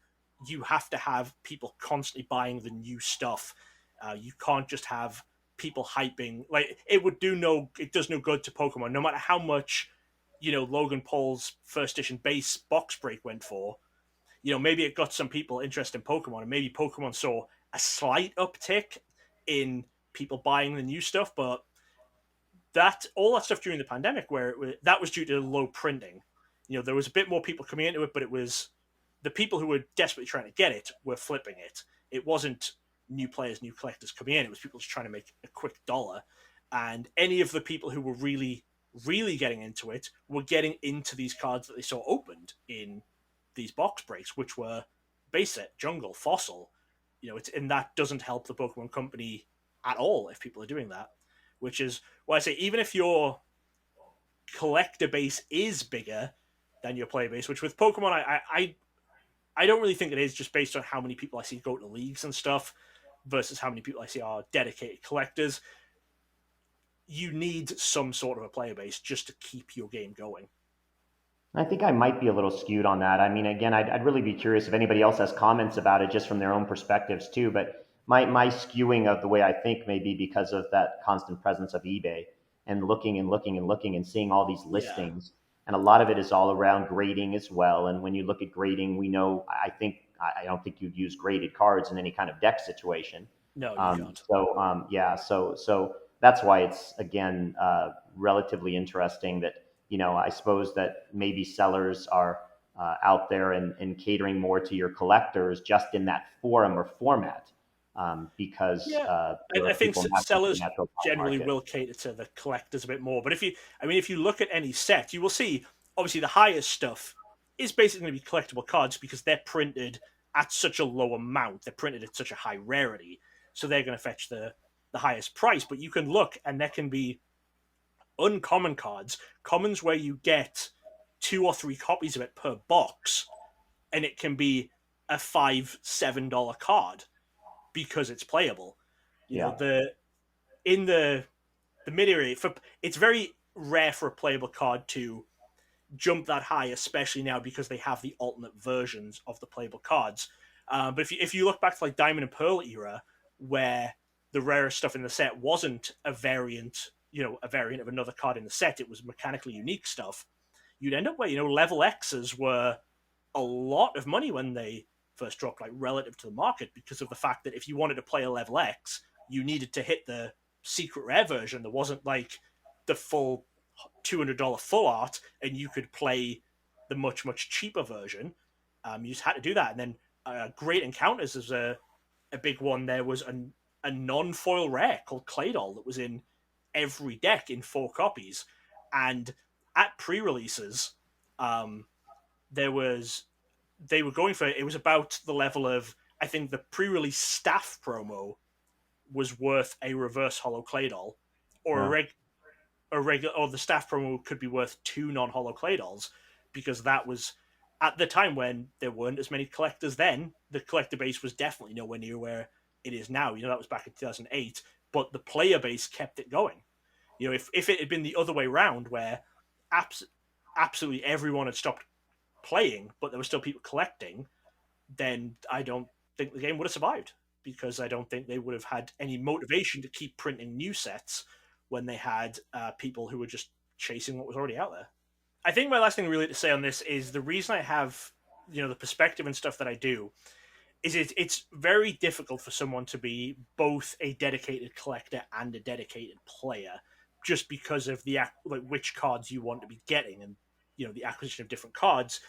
you have to have people constantly buying the new stuff. You can't just have people hyping. Like it does no good to Pokemon, no matter how much Logan Paul's first edition base box break went for. Maybe it got some people interested in Pokemon, and maybe Pokemon saw a slight uptick in people buying the new stuff, but that all that stuff during the pandemic that was due to low printing. There was a bit more people coming into it, but it was the people who were desperately trying to get it were flipping it. It wasn't new players, new collectors coming in. It was people just trying to make a quick dollar. And any of the people who were really, really getting into it were getting into these cards that they saw opened in these box breaks, which were base set, jungle, fossil. And that doesn't help the Pokemon company at all if people are doing that. Which is why I say, even if your collector base is bigger than your player base, which with Pokemon I don't really think it is, just based on how many people I see go to leagues and stuff versus how many people I see are dedicated collectors. You need some sort of a player base just to keep your game going. I think I might be a little skewed on that. I mean, again, I'd really be curious if anybody else has comments about it just from their own perspectives too. But my skewing of the way I think may be because of that constant presence of eBay and looking and looking and looking and seeing all these Yeah. listings. And a lot of it is all around grading as well. And when you look at grading, we know, I don't think you'd use graded cards in any kind of deck situation. No, you can't. Yeah, so that's why it's again relatively interesting that I suppose that maybe sellers are out there and catering more to your collectors just in that forum or format because Yeah, there are I think people not in the sellers natural pop generally market. will cater to the collectors a bit more. But if you look at any set, you will see obviously the highest stuff is basically going to be collectible cards because they're printed at such a low amount. They're printed at such a high rarity, so they're going to fetch the highest price. But you can look, and there can be uncommon cards, commons where you get 2 or 3 copies of it per box, and it can be a $5-7 card because it's playable. Yeah. In the mid area, it's very rare for a playable card to jump that high, especially now because they have the alternate versions of the playable cards. But if you look back to like Diamond and Pearl era, where the rarest stuff in the set wasn't a variant, a variant of another card in the set, it was mechanically unique stuff. You'd end up where level X's were a lot of money when they first dropped, like relative to the market, because of the fact that if you wanted to play a level X, you needed to hit the secret rare version. There wasn't like the full $200 full art, and you could play the much cheaper version. You just had to do that, and then Great Encounters is a big one. There was a non-foil rare called Claydol that was in every deck in 4 copies, and at pre-releases, there was they were going for it. It was about the level of, I think, the pre-release staff promo was worth a reverse hollow Claydol, or Wow. or the staff promo could be worth 2 non-hollow Claydolls, because that was at the time when there weren't as many collectors. Then the collector base was definitely nowhere near where it is now. That was back in 2008, but the player base kept it going. If it had been the other way around, where absolutely everyone had stopped playing, but there were still people collecting, then I don't think the game would have survived, because I don't think they would have had any motivation to keep printing new sets when they had people who were just chasing what was already out there. I think my last thing really to say on this is the reason I have the perspective and stuff that I do is it's very difficult for someone to be both a dedicated collector and a dedicated player, just because of the which cards you want to be getting, and the acquisition of different cards.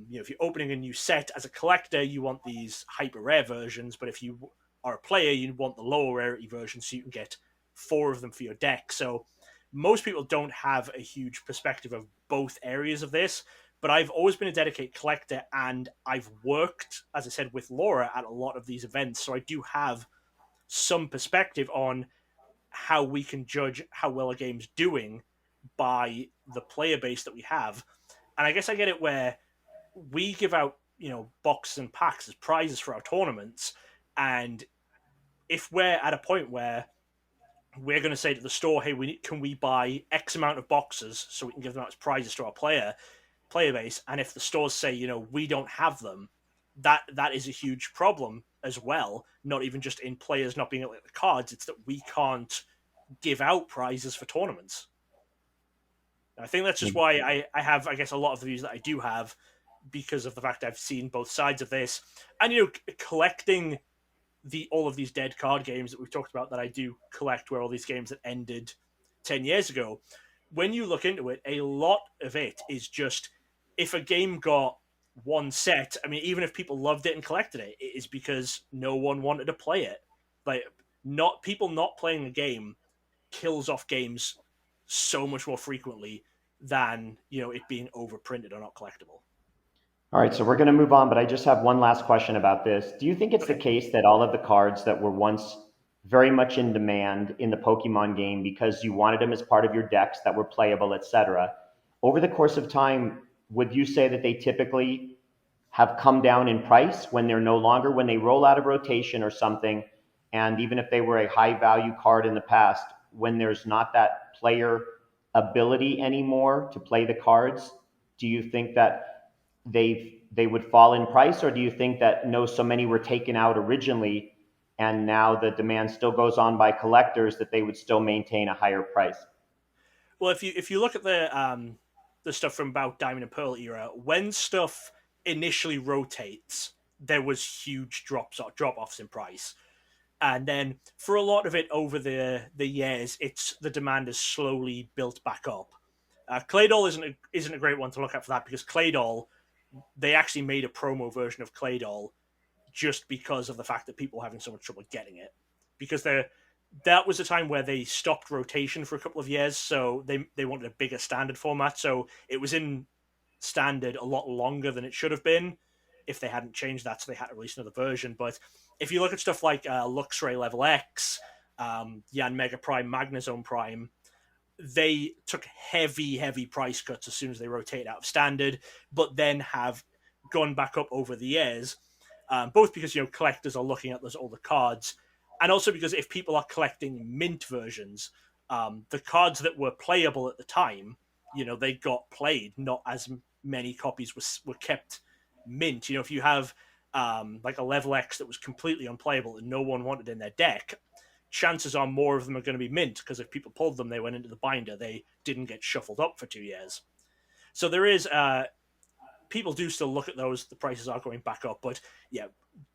If you're opening a new set as a collector, you want these hyper rare versions, but if you are a player, you want the lower rarity version so you can get 4 of them for your deck. So most people don't have a huge perspective of both areas of this, but I've always been a dedicated collector, and I've worked, as I said, with Laura at a lot of these events, so I do have some perspective on how we can judge how well a game's doing by the player base that we have. And I guess I get it where we give out, boxes and packs as prizes for our tournaments, and if we're at a point where we're going to say to the store, hey, can we buy X amount of boxes so we can give them out as prizes to our player base, and if the stores say, we don't have them, that is a huge problem as well. Not even just in players not being able to get the cards, it's that we can't give out prizes for tournaments. And I think that's just why I have, I guess, a lot of the views that I do have, because of the fact I've seen both sides of this. And collecting all of these dead card games that we've talked about, that I do collect, where all these games that ended 10 years ago, when you look into it, a lot of it is just, if a game got one set, I mean, even if people loved it and collected it, it is because no one wanted to play it. Like, people not playing the game kills off games so much more frequently than it being overprinted or not collectible. All right, so we're going to move on, but I just have one last question about this. Do you think it's the Okay. case that all of the cards that were once very much in demand in the Pokemon game because you wanted them as part of your decks that were playable, etc., over the course of time, would you say that they typically have come down in price when they're no longer, when they roll out of rotation or something, and even if they were a high value card in the past, when there's not that player ability anymore to play the cards, do you think that they would fall in price, or do you think that no, so many were taken out originally and now the demand still goes on by collectors, that they would still maintain a higher price? Well, if you look at the stuff from about Diamond and Pearl era, when stuff initially rotates, there was huge drop offs in price, and then for a lot of it over the years, the demand has slowly built back up. Claydol isn't a great one to look at for that, because Claydol, they actually made a promo version of Claydol just because of the fact that people were having so much trouble getting it, because that was a time where they stopped rotation for a couple of years, so they wanted a bigger standard format, so it was in standard a lot longer than it should have been if they hadn't changed that, so they had to release another version. But if you look at stuff like Luxray Level X, Yan Mega Prime, Magnezone Prime, they took heavy price cuts as soon as they rotated out of standard, but then have gone back up over the years, both because collectors are looking at those older cards, and also because if people are collecting mint versions, the cards that were playable at the time, they got played. Not as many copies were kept mint. If you have like a level X that was completely unplayable and no one wanted in their deck, chances are more of them are going to be mint because if people pulled them, they went into the binder. They didn't get shuffled up for 2 years. So there is people do still look at those. The prices are going back up, but yeah,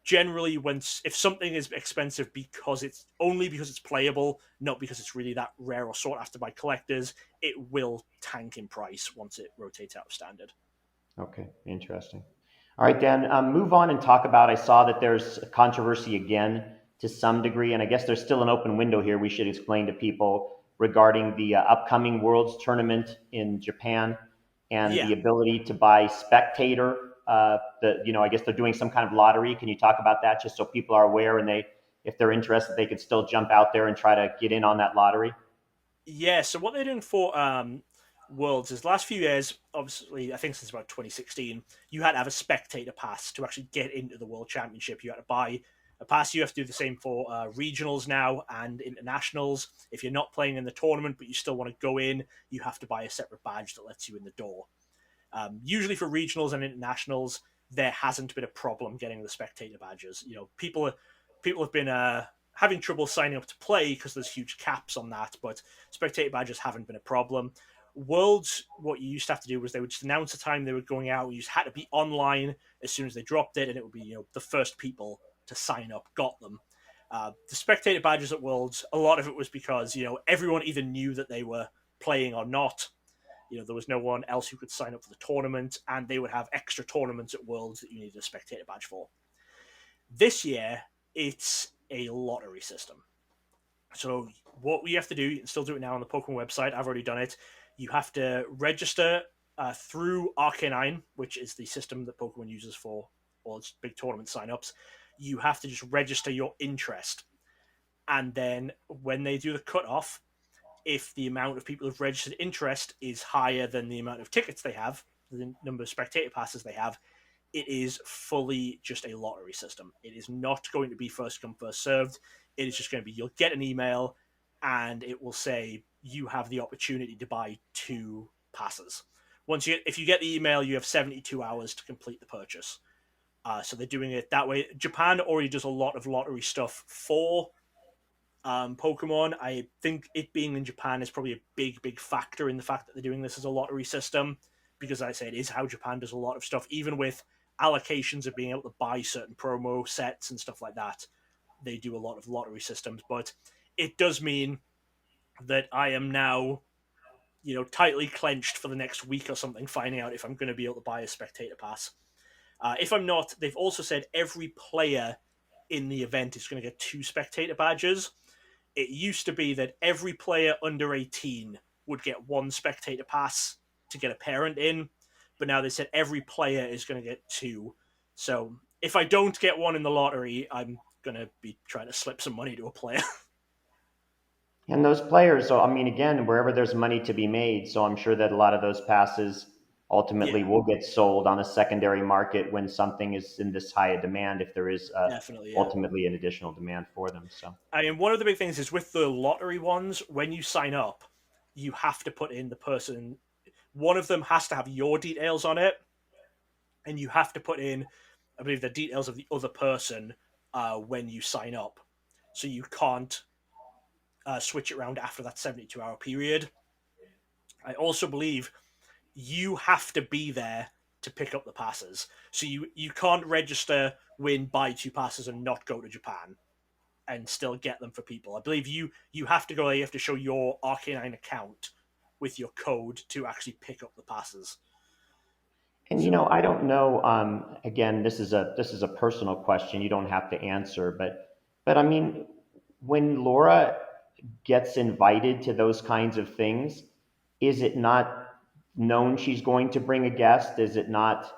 generally, if something is expensive because it's playable, not because it's really that rare or sought after by collectors, it will tank in price once it rotates out of standard. Okay, interesting. All right, Dan, move on and talk about. I saw that there's a controversy again to some degree, and I guess there's still an open window here we should explain to people regarding the upcoming Worlds tournament in Japan and Yeah, the ability to buy Spectator. I guess they're doing some kind of lottery. Can you talk about that just so people are aware and if they're interested, they could still jump out there and try to get in on that lottery? yeah. So what they're doing for Worlds is last few years, obviously, I think since about 2016, you had to have a spectator pass to actually get into the World Championship. You had to buy a pass. You have to do the same for regionals now and internationals. If you're not playing in the tournament but you still want to go in, you have to buy a separate badge that lets you in the door. Usually for regionals and internationals, there hasn't been a problem getting the spectator badges. People have been having trouble signing up to play because there's huge caps on that, but spectator badges haven't been a problem. Worlds, what you used to have to do was they would just announce the time they were going out. You just had to be online as soon as they dropped it, and it would be the first people to sign up got them. The spectator badges at Worlds, a lot of it was because everyone either knew that they were playing or not. There was no one else who could sign up for the tournament, and they would have extra tournaments at Worlds that you needed a spectator badge for. This year, it's a lottery system. So what we have to do, you can still do it now on the Pokemon website. I've already done it. You have to register through Arcanine, which is the system that Pokemon uses for all its big tournament signups. You have to just register your interest, and then when they do the cutoff, if the amount of people who've registered interest is higher than the amount of tickets they have, the number of spectator passes they have, it is fully just a lottery system. It is not going to be first come, first served. It is just going to be you'll get an email and it will say you have the opportunity to buy 2 passes. If you get the email, you have 72 hours to complete the purchase. So they're doing it that way. Japan already does a lot of lottery stuff for Pokemon. I think it being in Japan is probably a big factor in the fact that they're doing this as a lottery system, because like I say, it is how Japan does a lot of stuff, even with allocations of being able to buy certain promo sets and stuff like that. They do a lot of lottery systems, but it does mean that I am now, tightly clenched for the next week or something, finding out if I'm going to be able to buy a spectator pass. If I'm not, they've also said every player in the event is going to get 2 spectator badges. It used to be that every player under 18 would get 1 spectator pass to get a parent in, but now they said every player is going to get 2. So if I don't get one in the lottery, I'm going to be trying to slip some money to a player. And those players, so I mean, again, wherever there's money to be made, so I'm sure that a lot of those passes ultimately Yeah, will get sold on a secondary market when something is in this high a demand, if there is definitely. Yeah. ultimately an additional demand for them. So, I mean, one of the big things is with the lottery ones, when you sign up, you have to put in the person. One of them has to have your details on it, and you have to put in, I believe, the details of the other person when you sign up. So you can't switch it around after that 72-hour period. I also believe you have to be there to pick up the passes. So you can't register, win, buy 2 passes, and not go to Japan and still get them for people. I believe you have to go there. You have to show your Arcanine account with your code to actually pick up the passes. and So I don't know. Again, this is a personal question. You don't have to answer, but I mean, when Laura gets invited to those kinds of things, is it not known she's going to bring a guest? Is it not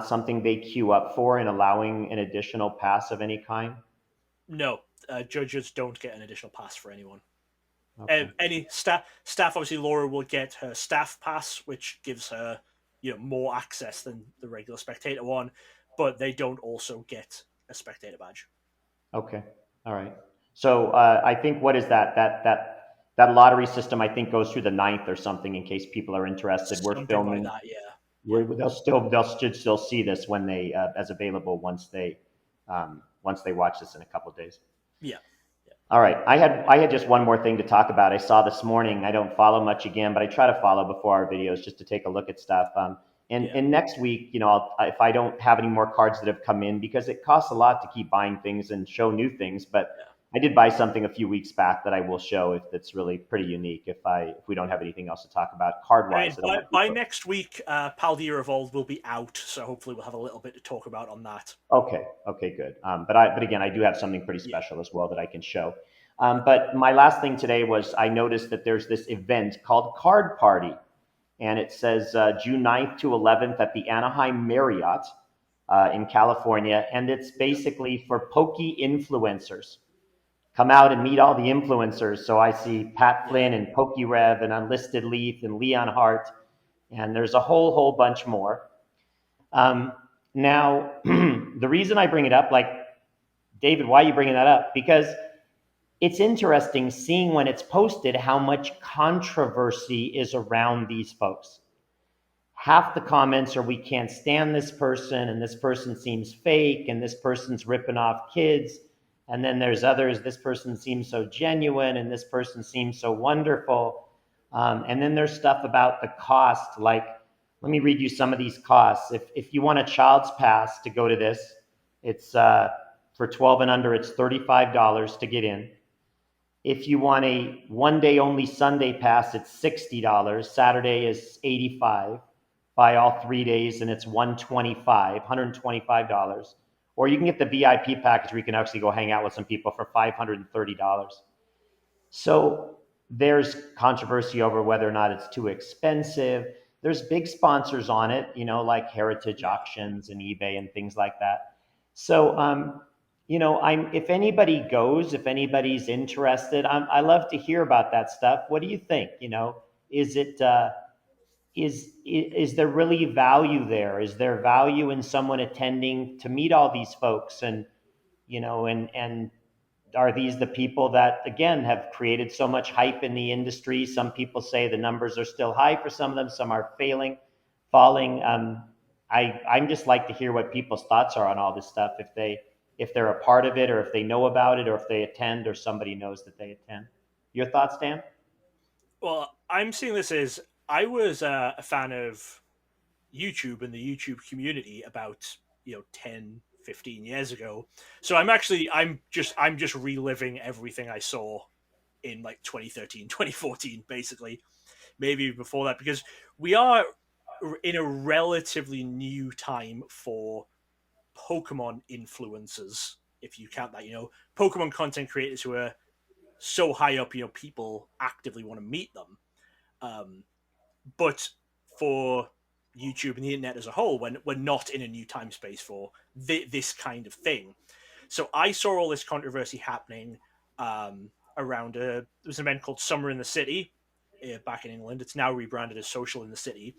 something they queue up for in allowing an additional pass of any kind? no, judges don't get an additional pass for anyone. Okay. Any staff, obviously, Laura will get her staff pass, which gives her more access than the regular spectator one, but they don't also get a spectator badge. Okay. All right. So I think what is that lottery system? I think goes through the 9th or something. In case people are interested, we're Something like filming. that, yeah. Yeah. They'll should still see this when they as available once they watch this in a couple of days. Yeah. Yeah. All right. I had just one more thing to talk about. I saw this morning. I don't follow much again, but I try to follow before our videos just to take a look at stuff. And Yeah. and next week, if I don't have any more cards that have come in, because it costs a lot to keep buying things and show new things, but Yeah. I did buy something a few weeks back that I will show if that's really pretty unique. If we don't have anything else to talk about card I wise, mean, I don't by, want by people. next week, Paldea Evolved will be out, so hopefully we'll have a little bit to talk about on that. Okay, okay, good. But again, I do have something pretty Yeah. special as well that I can show. But my last thing today was I noticed that there's this event called Card Party, and it says June 9th to 11th at the Anaheim Marriott in California, and it's basically for pokey influencers. Come out and meet all the influencers. So I see Pat Yeah. Flynn and Pokey Rev and Unlisted Leaf and Leon Hart, and there's a whole bunch more. Um, Now, the reason I bring it up, like, David, why are you bringing that up? Because it's interesting seeing when it's posted how much controversy is around these folks. Half the comments are, we can't stand this person, and this person seems fake, and this person's ripping off kids. And then there's others, this person seems so genuine, and this person seems so wonderful. And then there's stuff about the cost, like, let me read you some of these costs. If you want a child's pass to go to this, it's for 12 and under, it's $35 to get in. If you want a 1 day only Sunday pass, it's $60. Saturday is $85. Buy all 3 days and it's $125. Or you can get the VIP package where you can actually go hang out with some people for $530. So there's controversy over whether or not it's too expensive. There's big sponsors on it, like Heritage Yeah. Auctions and eBay and things like that. So, if anybody goes, if anybody's interested, I love to hear about that stuff. What do you think? Is it is there really value there? Is there value in someone attending to meet all these folks and are these the people that again have created so much hype in the industry? Some people say the numbers are still high for some of them, some are falling. I'm just like to hear what people's thoughts are on all this stuff, if they're a part of it, or if they know about it, or if they attend, or somebody knows that they attend. Your thoughts, Dan? Well, I'm seeing this as I was a fan of YouTube and the YouTube community about 10, 15 years ago. So I'm just reliving everything I saw in like 2013, 2014, basically, maybe before that, because we are in a relatively new time for Pokemon influencers, if you count that. Pokemon content creators who are so high up, people actively want to meet them. Um, but for YouTube and the internet as a whole, when we're not in a new time space for this kind of thing. So I saw all this controversy happening around there was an event called Summer in the City back in England. It's now rebranded as Social in the City,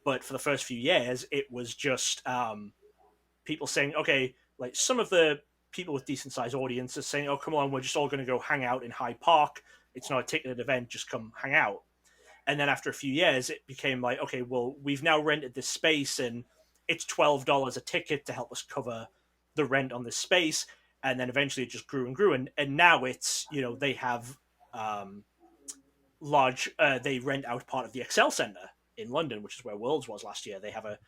but for the first few years, it was just people saying, okay, like some of the people with decent sized audiences saying, oh, come on, we're just all going to go hang out in Hyde Park. It's not a ticketed event, just come hang out. And then after a few years, it became like, okay, well, we've now rented this space and it's $12 a ticket to help us cover the rent on this space. And then eventually it just grew and grew. And now it's, they have um, they rent out part of the Excel Center in London, which is where Worlds was last year. They have a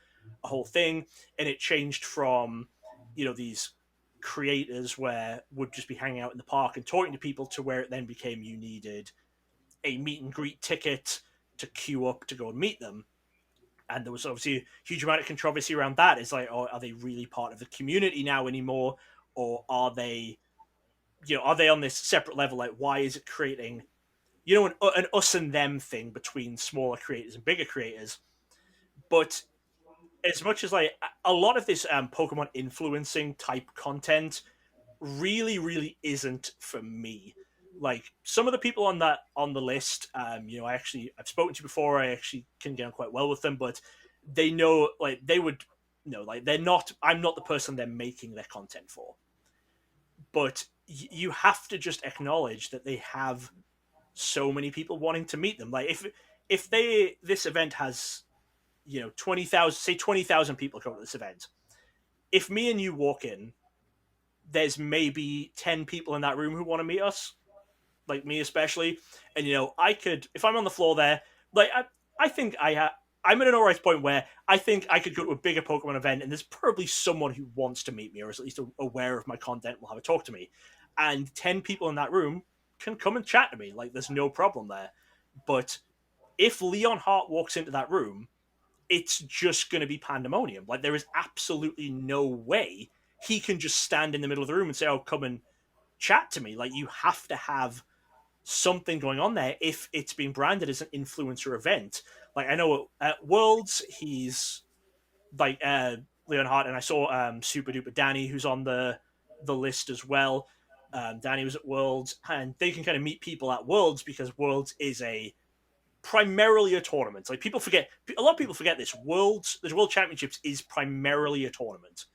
whole thing. And it changed from, these creators where would just be hanging out in the park and talking to people to where it then became you needed a meet and greet ticket to queue up to go and meet them. And there was obviously a huge amount of controversy around that. It's like, oh, are they really part of the community now anymore? Or are they on this separate level? Like, why is it creating, an us and them thing between smaller creators and bigger creators? But as much as like a lot of this Pokemon influencing type content really, really isn't for me. Like some of the people on the list, I've spoken to before. I actually can get on quite well with them, but they know, like, they would know, like, they're not, I'm not the person they're making their content for. But you have to just acknowledge that they have so many people wanting to meet them. Like, if they, this event has, 20,000, say 20,000 people come to this event. If me and you walk in, there's maybe 10 people in that room who want to meet us, like me especially. And I could, if I'm on the floor there, like I think I'm at an alright point where I think I could go to a bigger Pokemon event and there's probably someone who wants to meet me or is at least aware of my content, will have a talk to me. And 10 people in that room can come and chat to me. Like, there's no problem there. But if Leon Hart walks into that room, it's just going to be pandemonium. Like, there is absolutely no way he can just stand in the middle of the room and say, "Oh, come and chat to me." Like, you have to have something going on there if it's being branded as an influencer event. Like, I know at Worlds, he's like Leon Hart, and I saw Super Duper Danny, who's on the list as well. Danny was at Worlds, and they can kind of meet people at Worlds because Worlds is a primarily a tournament. Like, people forget, a lot of people forget this. The World Championships is primarily a tournament.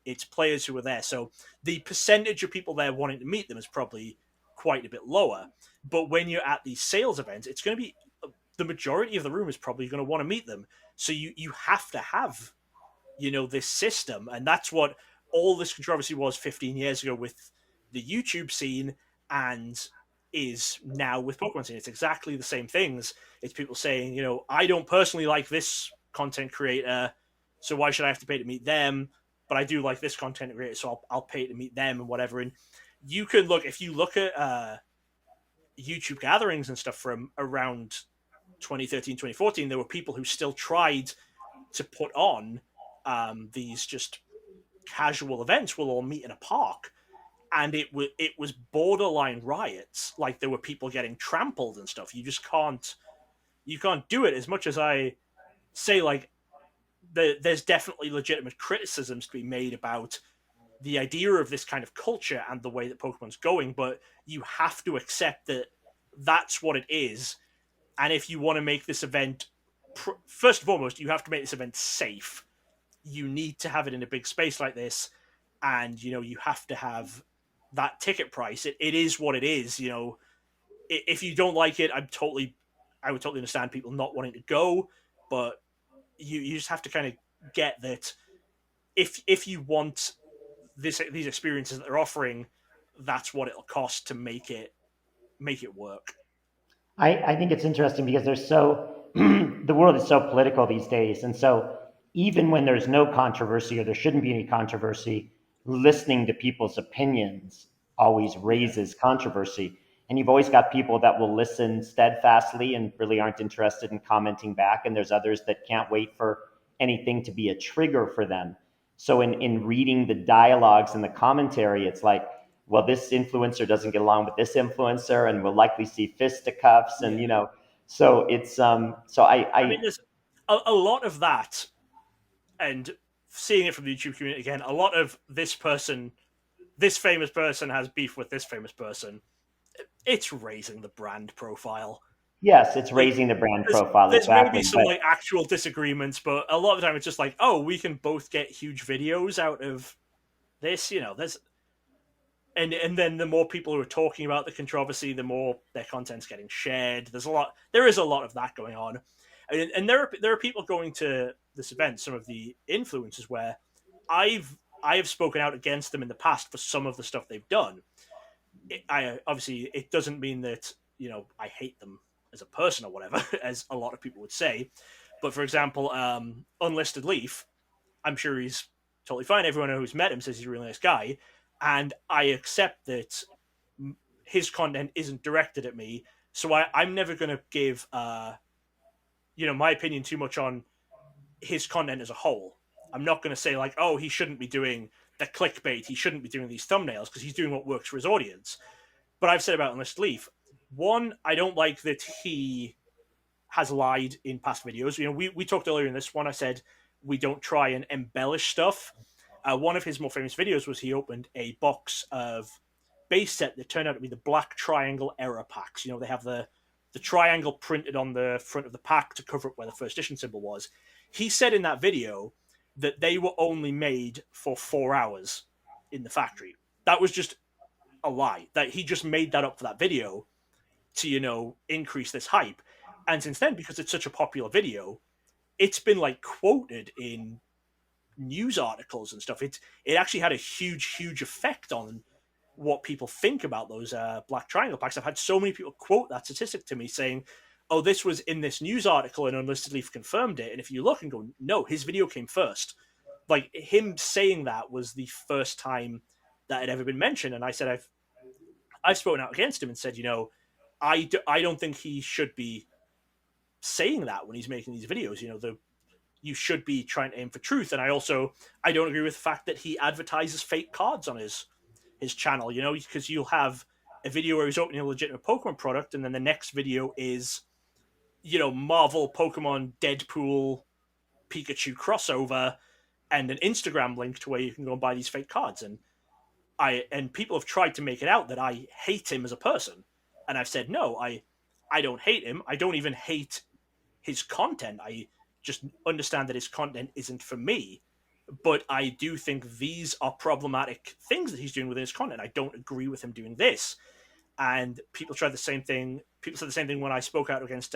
It's players who are there, so the percentage of people there wanting to meet them is probably quite a bit lower. But when you're at these sales events, it's going to be, the majority of the room is probably going to want to meet them. So you have to have, this system, and that's what all this controversy was 15 years ago with the YouTube scene, and is now with Pokemon scene. It's exactly the same things. It's people saying, I don't personally like this content creator, so why should I have to pay to meet them? But I do like this content creator, so I'll pay to meet them and whatever. And you can look, if you look at YouTube gatherings and stuff from around 2013, 2014, there were people who still tried to put on these just casual events. We'll all meet in a park, and it was borderline riots. Like, there were people getting trampled and stuff. You can't do it. As much as I say, like, there's definitely legitimate criticisms to be made about the idea of this kind of culture and the way that Pokemon's going, but you have to accept that that's what it is. And if you want to make this event, first and foremost, you have to make this event safe. You need to have it in a big space like this, and you have to have that ticket price. It is what it is. If you don't like it, I would totally understand people not wanting to go, but you just have to kind of get that if you want these experiences that they're offering, that's what it'll cost to make it work. I think it's interesting because there's so the world is so political these days, and so even when there's no controversy or there shouldn't be any controversy, listening to people's opinions always Yeah, raises controversy. And you've always got people that will listen steadfastly and really aren't interested in commenting back, and there's others that can't wait for anything to be a trigger for them. So in reading the dialogues and the commentary, it's like, well, this influencer doesn't get along with this influencer, and we'll likely see fisticuffs, and yeah. so it's so I mean, there's a lot of that, and seeing it from the YouTube community again, a lot of this famous person has beef with this famous person. It's raising the brand profile. yes, it's Like, raising the brand there's profile there's maybe exactly, some but like actual disagreements, but a lot of the time it's just like, oh, we can both get huge videos out of this. There's and then the more people who are talking about the controversy, the more their content's getting shared. There is a lot of that going on, and there are people going to this event, some of the influencers, where I have spoken out against them in the past for some of the stuff they've done. I obviously, it doesn't mean that I hate them as a person or whatever, as a lot of people would say. But for example, Unlisted Leaf, I'm sure he's totally fine. Everyone who's met him says he's a really nice guy, and I accept that his content isn't directed at me. So I'm never going to give my opinion too much on his content as a whole. I'm not going to say like, oh, he shouldn't be doing the clickbait. He shouldn't be doing these thumbnails because he's doing what works for his audience. But I've said about Unlisted Leaf, one, I don't like that he has lied in past videos. We talked earlier in this one. I said we don't try and embellish stuff. One of his more famous videos was he opened a box of base set that turned out to be the Black Triangle Error packs. They have the triangle printed on the front of the pack to cover up where the first edition symbol was. He said in that video that they were only made for 4 hours in the factory. That was just a lie. That he just made that up for that video to, increase this hype. And since then, because it's such a popular video, it's been like quoted in news articles and stuff. It actually had a huge effect on what people think about those Black Triangle packs. I've had so many people quote that statistic to me saying, "Oh, this was in this news article and Unlisted Leaf confirmed it." And if you look and go, "No, his video came first." Like him saying that was the first time that had ever been mentioned. And I said I've spoken out against him and said, I don't think he should be saying that when he's making these videos. You should be trying to aim for truth. And I don't agree with the fact that he advertises fake cards on his channel, because you'll have a video where he's opening a legitimate Pokemon product, and then the next video is, Marvel, Pokemon, Deadpool, Pikachu crossover, and an Instagram link to where you can go and buy these fake cards. And people have tried to make it out that I hate him as a person. And I've said, no, I don't hate him. I don't even hate his content. I just understand that his content isn't for me. But I do think these are problematic things that he's doing within his content. I don't agree with him doing this. And people tried the same thing. People said the same thing when I spoke out against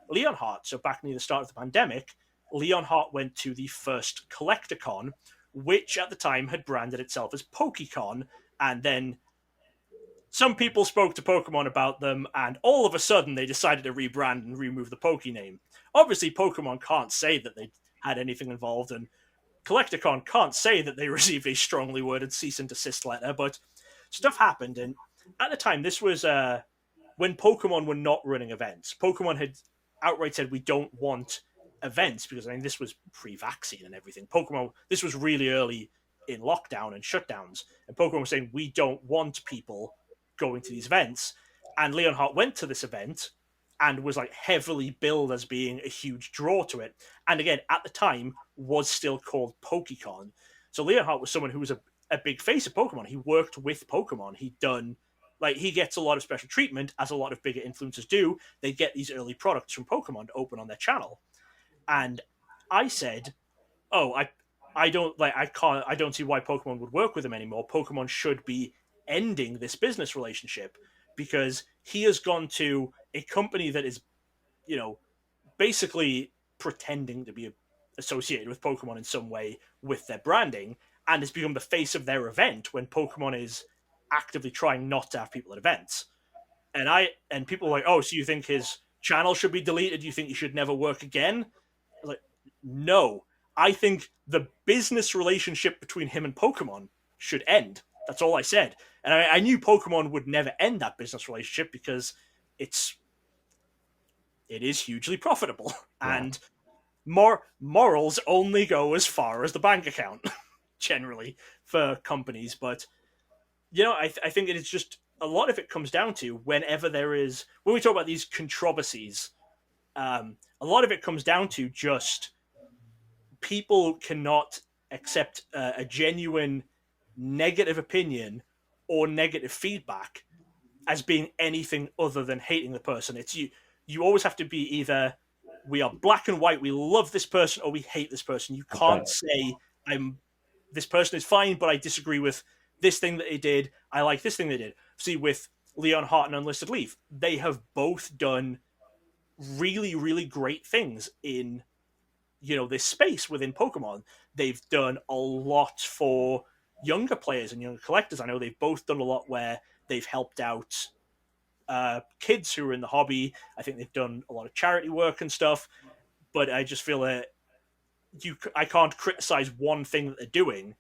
Leonhardt. So back near the start of the pandemic, Leonhardt went to the first Collecticon, which at the time had branded itself as PokeCon, and then some people spoke to Pokemon about them, and all of a sudden they decided to rebrand and remove the Poke name. Obviously, Pokemon can't say that they had anything involved, and Collecticon can't say that they received a strongly worded cease and desist letter, but stuff happened, and at the time, this was when Pokemon were not running events. Pokemon had outright said, we don't want events, because this was pre-vaccine and everything. This was really early in lockdown and shutdowns, and Pokemon was saying, we don't want people going to these events. And Leonhardt went to this event and was like heavily billed as being a huge draw to it. And again, at the time, was still called PokeCon. So Leonhardt was someone who was a big face of Pokemon. He worked with Pokemon. He gets a lot of special treatment, as a lot of bigger influencers do. They get these early products from Pokemon to open on their channel. And I said, "Oh, I don't see why Pokemon would work with him anymore. Pokemon should be ending this business relationship, because he has gone to a company that is, basically pretending to be associated with Pokemon in some way with their branding, and has become the face of their event when Pokemon is actively trying not to have people at events." And people are like, "Oh, so you think his channel should be deleted? You think he should never work again?" I was like, no. I think the business relationship between him and Pokemon should end. That's all I said. And I knew Pokemon would never end that business relationship, because it is hugely profitable. Yeah. And morals only go as far as the bank account, generally, for companies. But, I think it is just, a lot of it comes down to when we talk about these controversies, a lot of it comes down to just people cannot accept a genuine negative opinion or negative feedback as being anything other than hating the person. It's you always have to be either we are black and white, we love this person, or we hate this person. You can't say this person is fine, but I disagree with this thing that they did. I like this thing they did. See, with Leonhardt and Unlisted Leaf, they have both done really, really great things in this space within Pokemon. They've done a lot for younger players and younger collectors. I know they've both done a lot where they've helped out kids who are in the hobby. I think they've done a lot of charity work and stuff, but I just feel that I can't criticize one thing that they're doing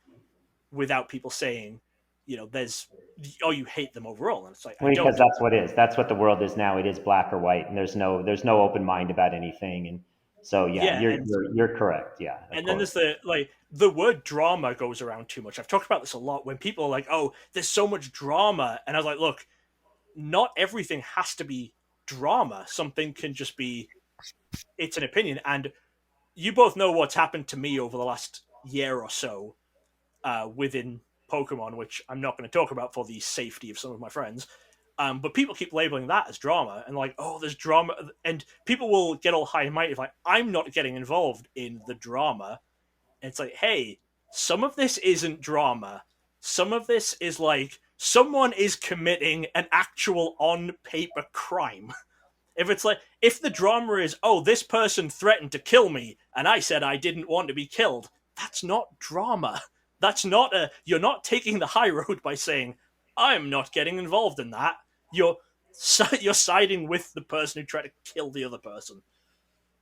without people saying, you hate them overall. And it's like, because that's what it is. That's what the world is now. It is black or white, and there's no open mind about anything. And so you're correct. Yeah. And then there's the word drama goes around too much. I've talked about this a lot when people are like, "Oh, there's so much drama," and I was like, "Look, not everything has to be drama. Something can just be, it's an opinion." And you both know what's happened to me over the last year or so within Pokemon, which I'm not going to talk about for the safety of some of my friends. But people keep labeling that as drama, and like, oh, there's drama, and people will get all high and mighty, like, I'm not getting involved in the drama. And it's like, hey, some of this isn't drama. Some of this is like someone is committing an actual on paper crime. If it's like, if the drama is, oh, this person threatened to kill me and I said I didn't want to be killed, that's not drama. That's not you're not taking the high road by saying, I'm not getting involved in that. You're, you're siding with the person who tried to kill the other person.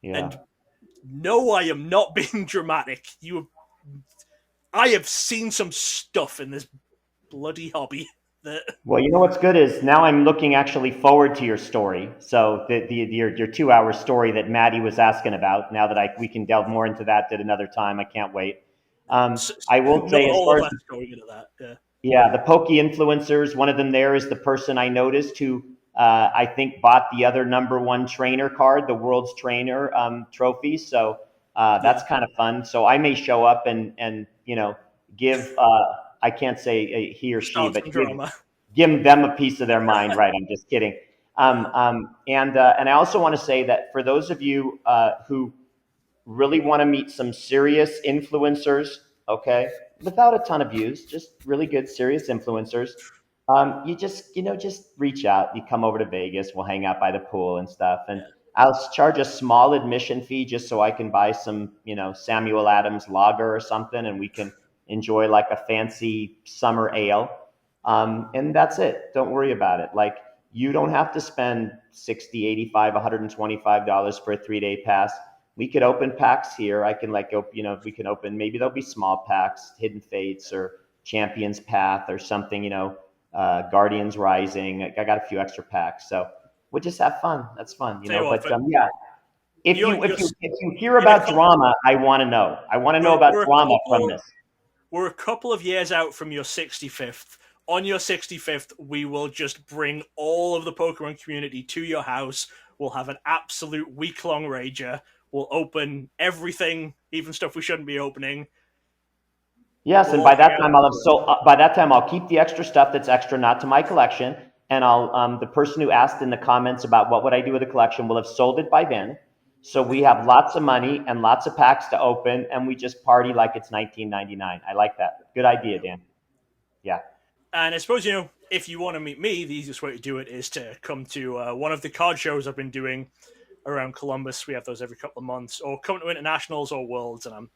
Yeah. And no, I am not being dramatic. I have seen some stuff in this bloody hobby that. Well, you know what's good is now I'm looking actually forward to your story. So your 2 hour story that Maddie was asking about. Now that we can delve more into that at another time, I can't wait. I will Not say, as all far of as us going into that. Yeah. yeah, the pokey influencers, one of them there is the person I noticed who I think bought the other #1 trainer card, the world's trainer trophy. So that's kind of fun. So I may show up and give I can't say he or she, Start but some drama. give them a piece of their mind. Right? I'm just kidding. And I also want to say that for those of you who really want to meet some serious influencers, okay, without a ton of views, just really good, serious influencers. You just reach out. You come over to Vegas. We'll hang out by the pool and stuff. And Yeah. I'll charge a small admission fee just so I can buy some, Samuel Adams lager or something, and we can enjoy like a fancy summer ale. And that's it. Don't worry about it. Like, you don't have to spend 60, 85, $125 for a 3-day pass. We could open packs here. I can we can open, maybe there'll be small packs, Hidden Fates or Champions Path or something, Guardians Rising. I got a few extra packs. So we'll just have fun. That's fun, Tell you what, but yeah, if you're, you, you're if you, if you hear in a about couple. drama, I want to know. I want to know about We're a drama from couple. this. We're a couple of years out from your 65th. On your 65th, we will just bring all of the Pokemon community to your house. We'll have an absolute week-long rager. We'll open everything, even stuff we shouldn't be opening. Yes, We'll and all by hang that out. time by that time I'll keep the extra stuff that's extra not to my collection, and I'll the person who asked in the comments about what would I do with the collection will have sold it by then. So we have lots of money and lots of packs to open, and we just party like it's 1999. I like that. Good idea, Dan. Yeah. And I suppose, if you want to meet me, the easiest way to do it is to come to one of the card shows I've been doing around Columbus. We have those every couple of months, or come to internationals or worlds, and I'm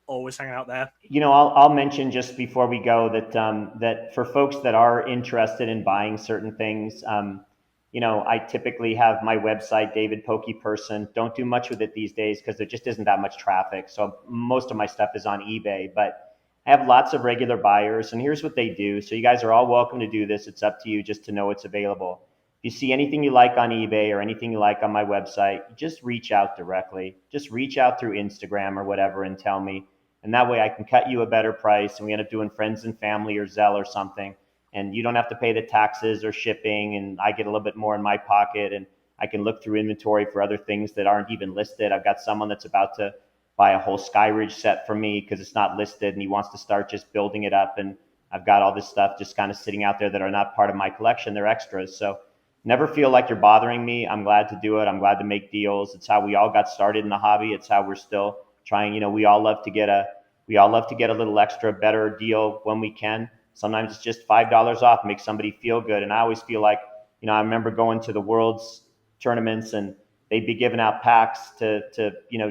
always hanging out there. I'll mention just before we go that for folks that are interested in buying certain things, I typically have my website, David Pokey Person. Don't do much with it these days because there just isn't that much traffic. So most of my stuff is on eBay, but I have lots of regular buyers, and here's what they do. So you guys are all welcome to do this. It's up to you just to know it's available. If you see anything you like on eBay or anything you like on my website, just reach out directly. Just reach out through Instagram or whatever and tell me. And that way I can cut you a better price, and we end up doing friends and family or Zelle or something. And you don't have to pay the taxes or shipping, and I get a little bit more in my pocket, and I can look through inventory for other things that aren't even listed. I've got someone that's about to buy a whole Skyridge set from me because it's not listed, and he wants to start just building it up. And I've got all this stuff just kind of sitting out there that are not part of my collection. They're extras. So never feel like you're bothering me. I'm glad to do it. I'm glad to make deals. It's how we all got started in the hobby. It's how we're still trying. We all love to get a little extra better deal when we can. Sometimes it's just $5 off, make somebody feel good. And I always feel like, I remember going to the world's tournaments and they'd be giving out packs to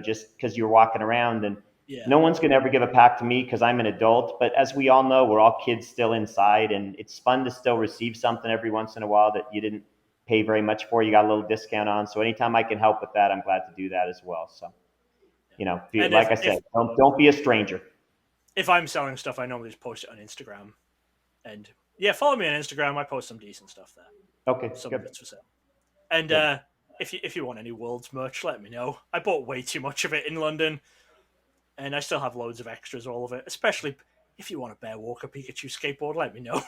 just because you're walking around, and no one's going to ever give a pack to me because I'm an adult. But as we all know, we're all kids still inside, and it's fun to still receive something every once in a while that you didn't pay very much for. You got a little discount on. So anytime I can help with that, I'm glad to do that as well. So, like I said, don't be a stranger. If I'm selling stuff, I normally just post it on Instagram. And follow me on Instagram. I post some decent stuff there. Okay, some good. of it's for sale. And if you want any Worlds merch, let me know. I bought way too much of it in London, and I still have loads of extras, all of it. Especially if you want a Bear Walker Pikachu skateboard, let me know.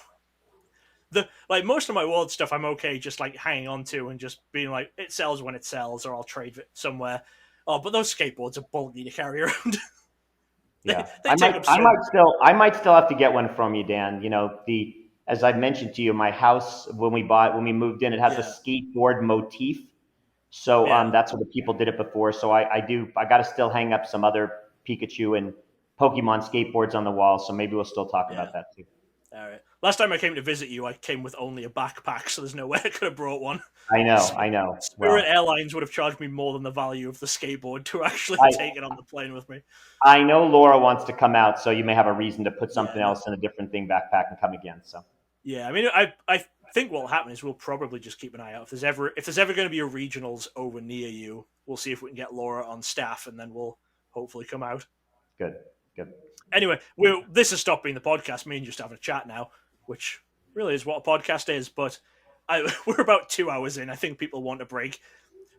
Most of my World stuff, I'm okay just like hanging on to and just being like, it sells when it sells, or I'll trade it somewhere. Oh, but those skateboards are bulky to carry around. Yeah, they take up so much. I might still have to get one from you, Dan. as I mentioned to you, my house when we moved in, it has a skateboard motif. So that's what the people did it before. So I got to still hang up some other Pikachu and Pokemon skateboards on the wall. So maybe we'll still talk about that too. All right. Last time I came to visit you, I came with only a backpack, so there's no way I could have brought one. I know. Spirit Airlines would have charged me more than the value of the skateboard to actually take it on the plane with me. I know Laura wants to come out, so you may have a reason to put something else in a different thing backpack and come again. So yeah, I mean, I think what will happen is we'll probably just keep an eye out. If there's ever going to be a regionals over near you, we'll see if we can get Laura on staff, and then we'll hopefully come out. Good. Anyway, this has stopped being the podcast. Me and just having a chat now, which really is what a podcast is. But we're about 2 hours in. I think people want a break.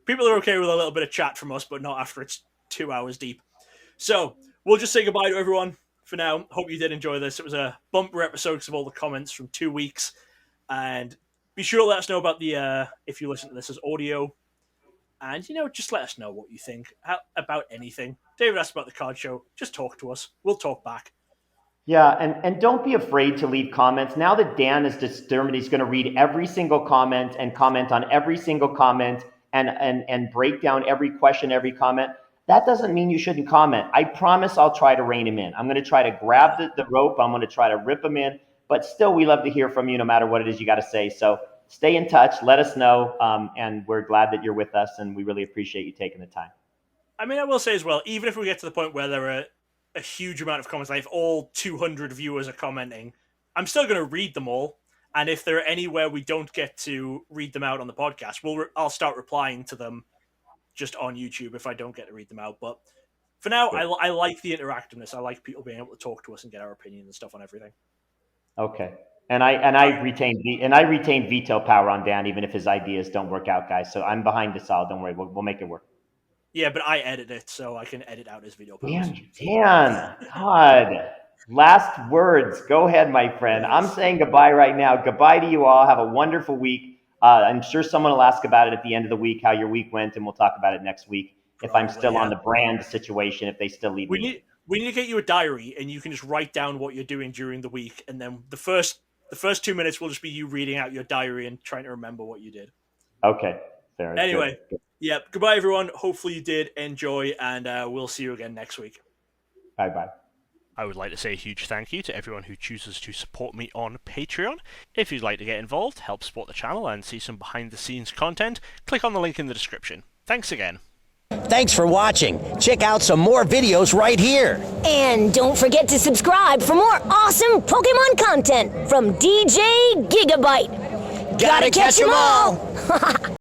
People are okay with a little bit of chat from us, but not after it's 2 hours deep. So we'll just say goodbye to everyone for now. Hope you did enjoy this. It was a bumper episode because of all the comments from 2 weeks. And be sure to let us know about the if you listen to this as audio. And, just let us know what you think about anything. David asked about the card show. Just talk to us. We'll talk back. Yeah, and don't be afraid to leave comments. Now that Dan is determined he's going to read every single comment and comment on every single comment and break down every question, every comment, that doesn't mean you shouldn't comment. I promise I'll try to rein him in. I'm going to try to grab the rope. I'm going to try to rip him in. But still, we love to hear from you no matter what it is you got to say. So stay in touch. Let us know. And we're glad that you're with us, and we really appreciate you taking the time. I mean, I will say as well, even if we get to the point where there are a huge amount of comments, like if all 200 viewers are commenting, I'm still going to read them all. And if there are anywhere we don't get to read them out on the podcast, I'll start replying to them just on YouTube if I don't get to read them out. But for now, I like the interactiveness. I like people being able to talk to us and get our opinion and stuff on everything. Okay. And I retain veto power on Dan, even if his ideas don't work out, guys. So I'm behind this all. Don't worry. We'll make it work. Yeah, but I edit it, so I can edit out his video powers. Dan, God. Last words. Go ahead, my friend. I'm saying goodbye right now. Goodbye to you all. Have a wonderful week. I'm sure someone will ask about it at the end of the week, how your week went, and we'll talk about it next week. If I'm still on the brand situation, if they still leave me. We need to get you a diary, and you can just write down what you're doing during the week, and then the first 2 minutes will just be you reading out your diary and trying to remember what you did. Okay. Fair. Anyway, yeah, goodbye, everyone. Hopefully you did enjoy, and we'll see you again next week. Bye-bye. I would like to say a huge thank you to everyone who chooses to support me on Patreon. If you'd like to get involved, help support the channel, and see some behind-the-scenes content, click on the link in the description. Thanks again. Thanks for watching. Check out some more videos right here. And don't forget to subscribe for more awesome Pokemon content from DJ Gigabyte. Gotta catch 'em all!